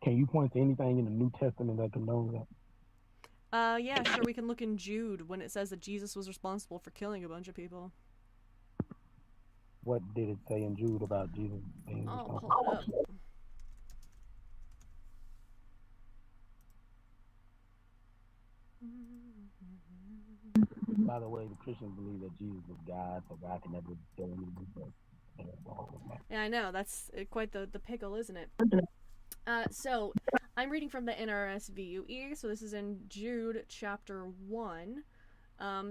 Can you point to anything in the New Testament that condones that? Yeah, sure. We can look in Jude when it says that Jesus was responsible for killing a bunch of people. What did it say in Jude about Jesus being responsible? Pull it up. By the way, the Christians believe that Jesus was God, so God can never kill anyone. Yeah, I know. That's quite the pickle, isn't it? So, I'm reading from the NRSVUE, so this is in Jude chapter 1.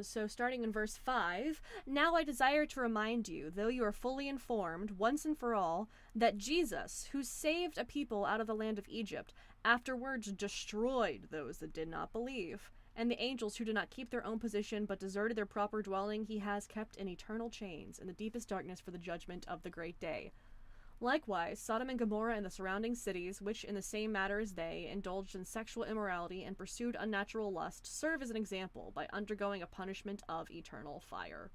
So starting in verse 5, "Now I desire to remind you, though you are fully informed, once and for all, that Jesus, who saved a people out of the land of Egypt, afterwards destroyed those that did not believe. And the angels who did not keep their own position but deserted their proper dwelling, he has kept in eternal chains in the deepest darkness for the judgment of the great day. Likewise, Sodom and Gomorrah and the surrounding cities, which in the same matter as they, indulged in sexual immorality and pursued unnatural lust, serve as an example by undergoing a punishment of eternal fire."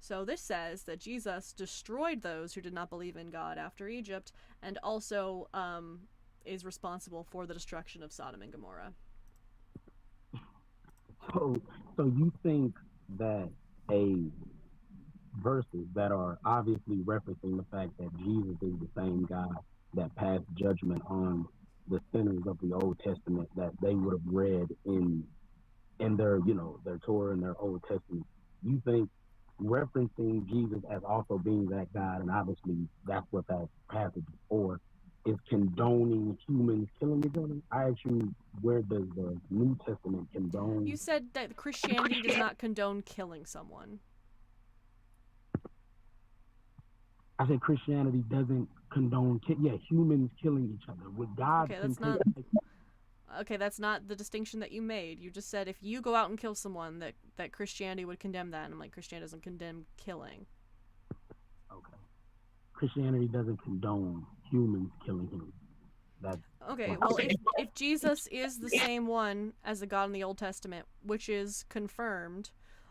So this says that Jesus destroyed those who did not believe in God after Egypt, and also is responsible for the destruction of Sodom and Gomorrah. So you think that verses that are obviously referencing the fact that Jesus is the same God that passed judgment on the sinners of the Old Testament, that they would have read in their, their Torah and their Old Testament, you think referencing Jesus as also being that God, and obviously that's what that passage is for, is condoning humans killing each other? I ask you, where does the New Testament condone? You said that Christianity does not condone killing someone. I said Christianity doesn't condone humans killing each other. With God, okay, that's not the distinction that you made. You just said if you go out and kill someone, that Christianity would condemn that. And I'm like, Christianity doesn't condemn killing. Okay. Christianity doesn't condone humans killing humans. Okay, well, if Jesus is the same one as the God in the Old Testament, which is confirmed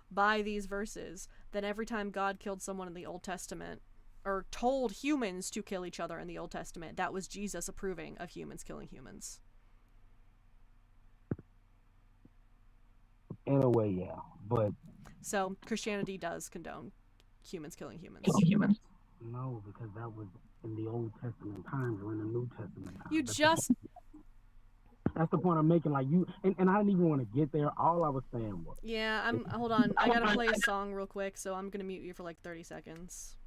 by these verses, then every time God killed someone in the Old Testament, or told humans to kill each other in the Old Testament, that was Jesus approving of humans killing humans. In a way, yeah, but... So, Christianity does condone humans killing humans. No, because that was in the Old Testament times or in the New Testament times. That's the point I'm making. Like, you, and I didn't even want to get there. All I was saying was... Yeah, hold on. I gotta play a song real quick, so I'm gonna mute you for like 30 seconds.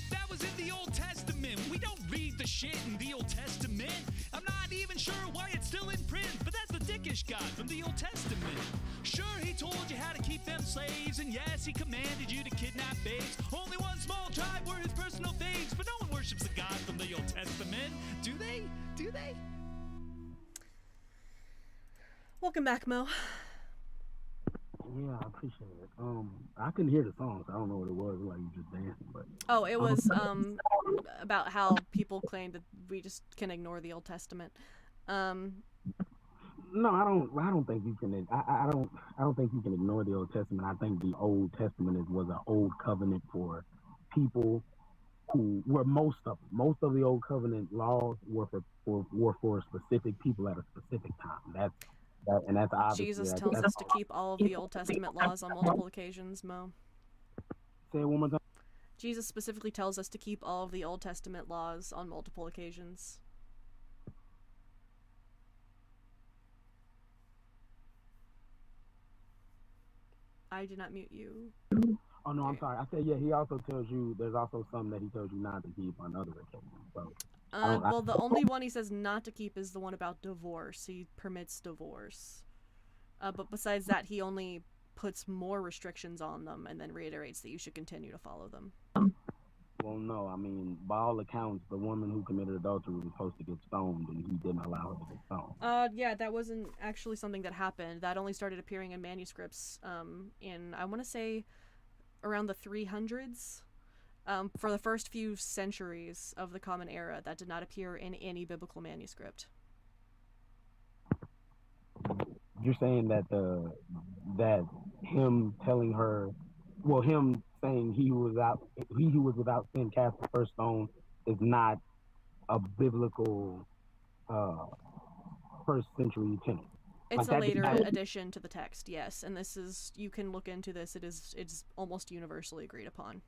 That was in the Old Testament. We don't read the shit in the Old Testament. I'm not even sure why it's still in print, but that's the dickish God from the Old Testament. Sure, he told you how to keep them slaves, and yes, he commanded you to kidnap babes. Only one small tribe were his personal faves, but no one worships a God from the Old Testament. Do they? Do they? Welcome back, Mo. Yeah, I appreciate it. I couldn't hear the song, so I don't know what it was. Like you just dancing, but Oh, it was about how people claim that we just can ignore the Old Testament. no, I don't. I don't think you can. I don't. I don't think you can ignore the Old Testament. I think the Old Testament was an old covenant for people who were most of the Old Covenant laws were for specific people at a specific time. That's obviously Jesus that, tells that's us to keep all of the Old Testament laws on multiple occasions, Mo. Say it one more time. Jesus specifically tells us to keep all of the Old Testament laws on multiple occasions. I did not mute you. Oh no, I'm sorry. I said yeah. He also tells you there's also some that he tells you not to keep on other occasions. So well, the only one he says not to keep is the one about divorce. He permits divorce. But besides that, he only puts more restrictions on them and then reiterates that you should continue to follow them. Well, no, I mean, by all accounts, the woman who committed adultery was supposed to get stoned, and he didn't allow her to get stoned. Yeah, that wasn't actually something that happened. That only started appearing in manuscripts in, I want to say, around the 300s. For the first few centuries of the Common Era, that did not appear in any biblical manuscript. You're saying that that him telling her, well, him saying he who was without sin cast the first stone is not a biblical first century tenet. It's a later addition to the text, yes, and this is, you can look into this. It's almost universally agreed upon.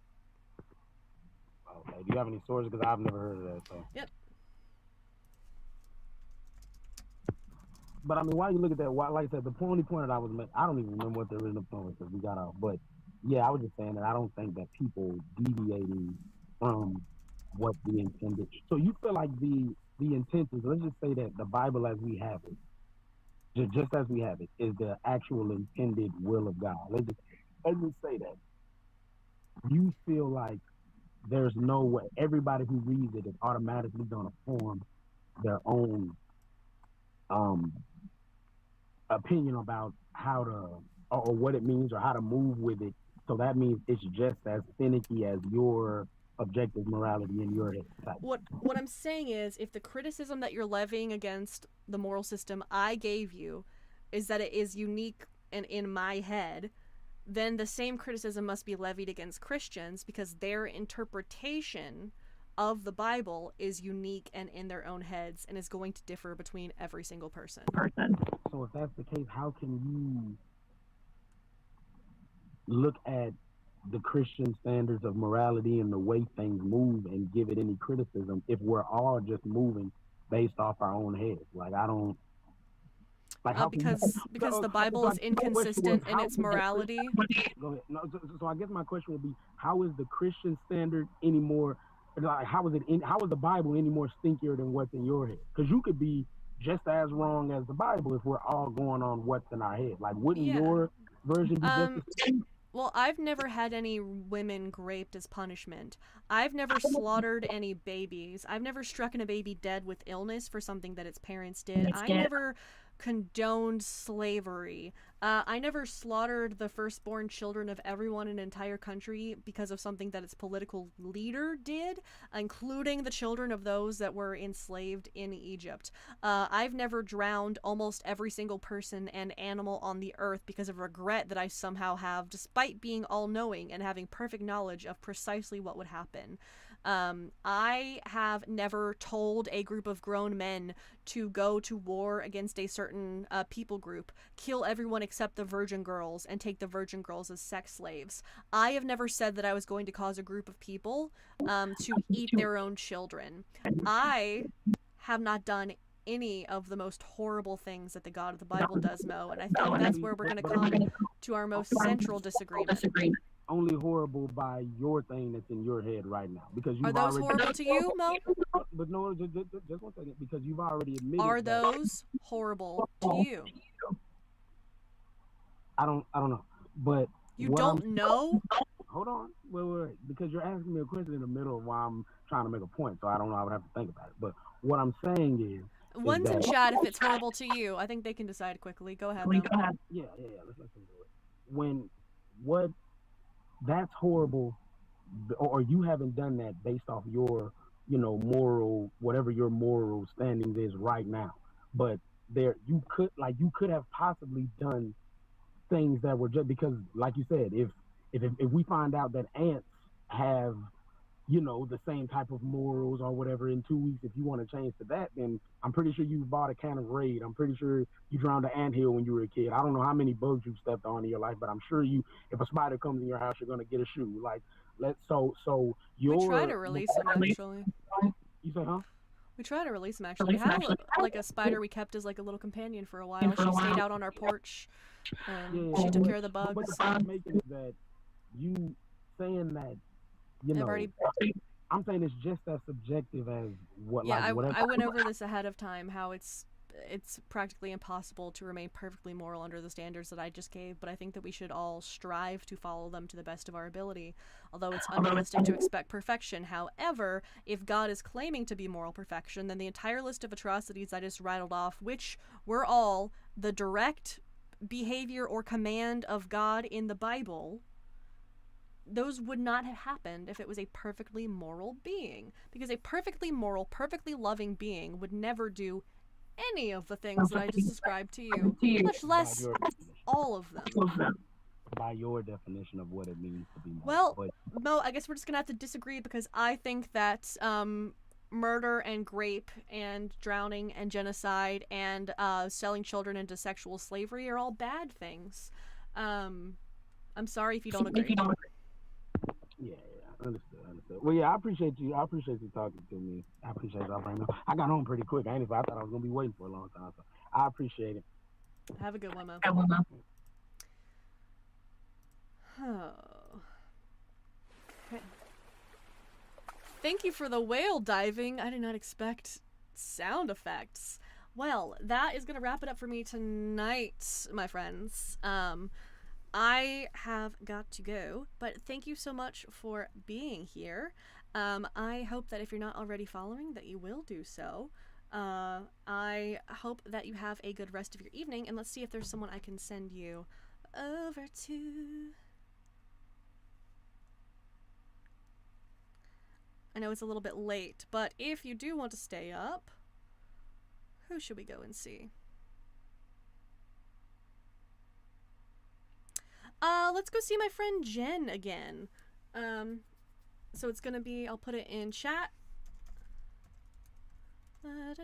Okay. Do you have any sources? Because I've never heard of that. So. Yep. But I mean, why you look at that? Why, like I said, the only point that I was making, I don't even remember what the original point was because we got off. But yeah, I was just saying that I don't think that people deviating from what the intended. So you feel like the intent is, let's just say that the Bible as we have it, just as we have it, is the actual intended will of God. Let's just say that. You feel like there's no way everybody who reads it is automatically going to form their own opinion about how to or what it means or how to move with it. So that means it's just as finicky as your objective morality in your head. What I'm saying is, if the criticism that you're levying against the moral system I gave you is that it is unique and in my head, then the same criticism must be levied against Christians because their interpretation of the Bible is unique and in their own heads and is going to differ between every single person. So if that's the case, how can you look at the Christian standards of morality and the way things move and give it any criticism if we're all just moving based off our own heads? Like, I don't... Like because the Bible is inconsistent in its morality. Go ahead. No, so I guess my question would be, how is the Christian standard any more, like, how is the Bible any more stinkier than what's in your head? Because you could be just as wrong as the Bible if we're all going on what's in our head. Like, wouldn't your version be just Well, I've never had any women raped as punishment. I've never slaughtered any babies. I've never struck a baby dead with illness for something that its parents did. I never condoned slavery. I never slaughtered the firstborn children of everyone in an entire country because of something that its political leader did, including the children of those that were enslaved in Egypt. I've never drowned almost every single person and animal on the earth because of regret that I somehow have, despite being all-knowing and having perfect knowledge of precisely what would happen. I have never told a group of grown men to go to war against a certain people group, kill everyone except the virgin girls, and take the virgin girls as sex slaves. I have never said that I was going to cause a group of people to eat their own children. I have not done any of the most horrible things that the God of the Bible does, Mo, and I think that's where we're going to come to our most central disagreement. Only horrible by your thing that's in your head right now, because are those horrible to you, Mo? But no, just one second, because you've already admitted. Are those horrible to you? I don't know, but you don't know. Hold on, wait, because you're asking me a question in the middle of while I'm trying to make a point, so I don't know. I would have to think about it. But what I'm saying is, one's in chat if it's horrible to you. I think they can decide quickly. Go ahead, though. Yeah. Let's listen to it. when what that's horrible, or you haven't done that based off your, moral, whatever your moral standings is right now. But you could have possibly done things that were just because, like you said, if we find out that ants have, the same type of morals or whatever in 2 weeks, if you want to change to that, then I'm pretty sure you bought a can of Raid. I'm pretty sure you drowned an anthill when you were a kid. I don't know how many bugs you've stepped on in your life, but I'm sure if a spider comes in your house, you're gonna get a shoe. Like, We try your to release them, actually. You say, huh? We try to release them, actually. We had like a spider we kept as like a little companion for a while. She stayed out on our porch. She took care of the bugs. But the point I'm making is that you saying that, I'm saying it's just as subjective as what. Yeah, like, whatever. I went over this ahead of time, how it's practically impossible to remain perfectly moral under the standards that I just gave, but I think that we should all strive to follow them to the best of our ability, although it's unrealistic to expect perfection. However, if God is claiming to be moral perfection, then the entire list of atrocities I just rattled off, which were all the direct behavior or command of God in the Bible, those would not have happened if it was a perfectly moral being, because a perfectly moral, perfectly loving being would never do any of the things that I just described to you, much less all of them. By your definition of what it means to be moral. Well, Mo, I guess we're just gonna have to disagree, because I think that murder and rape and drowning and genocide and selling children into sexual slavery are all bad things. I'm sorry if you don't agree. Yeah, understood. Well, yeah, I appreciate you talking to me. I appreciate y'all bringing up. I got home pretty quick. I thought I was gonna be waiting for a long time, so I appreciate it. Have a good one, Mo. Oh. Okay. Thank you for the whale diving. I did not expect sound effects. Well, that is gonna wrap it up for me tonight, my friends. I have got to go, but thank you so much for being here. I hope that if you're not already following, that you will do so. I hope that you have a good rest of your evening, and let's see if there's someone I can send you over to. I know it's a little bit late, but if you do want to stay up, who should we go and see? Let's go see my friend Jen again. So it's gonna be, I'll put it in chat. We're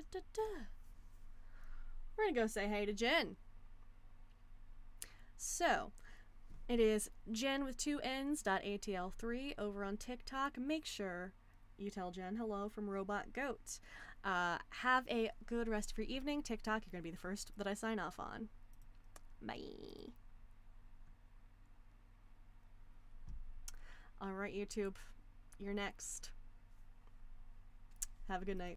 gonna go say hey to Jen. So, it is Jen with 2 N's.atl3 over on TikTok. Make sure you tell Jen hello from robotgoat. Have a good rest of your evening. TikTok, you're gonna be the first that I sign off on. Bye. Alright, YouTube, you're next. Have a good night.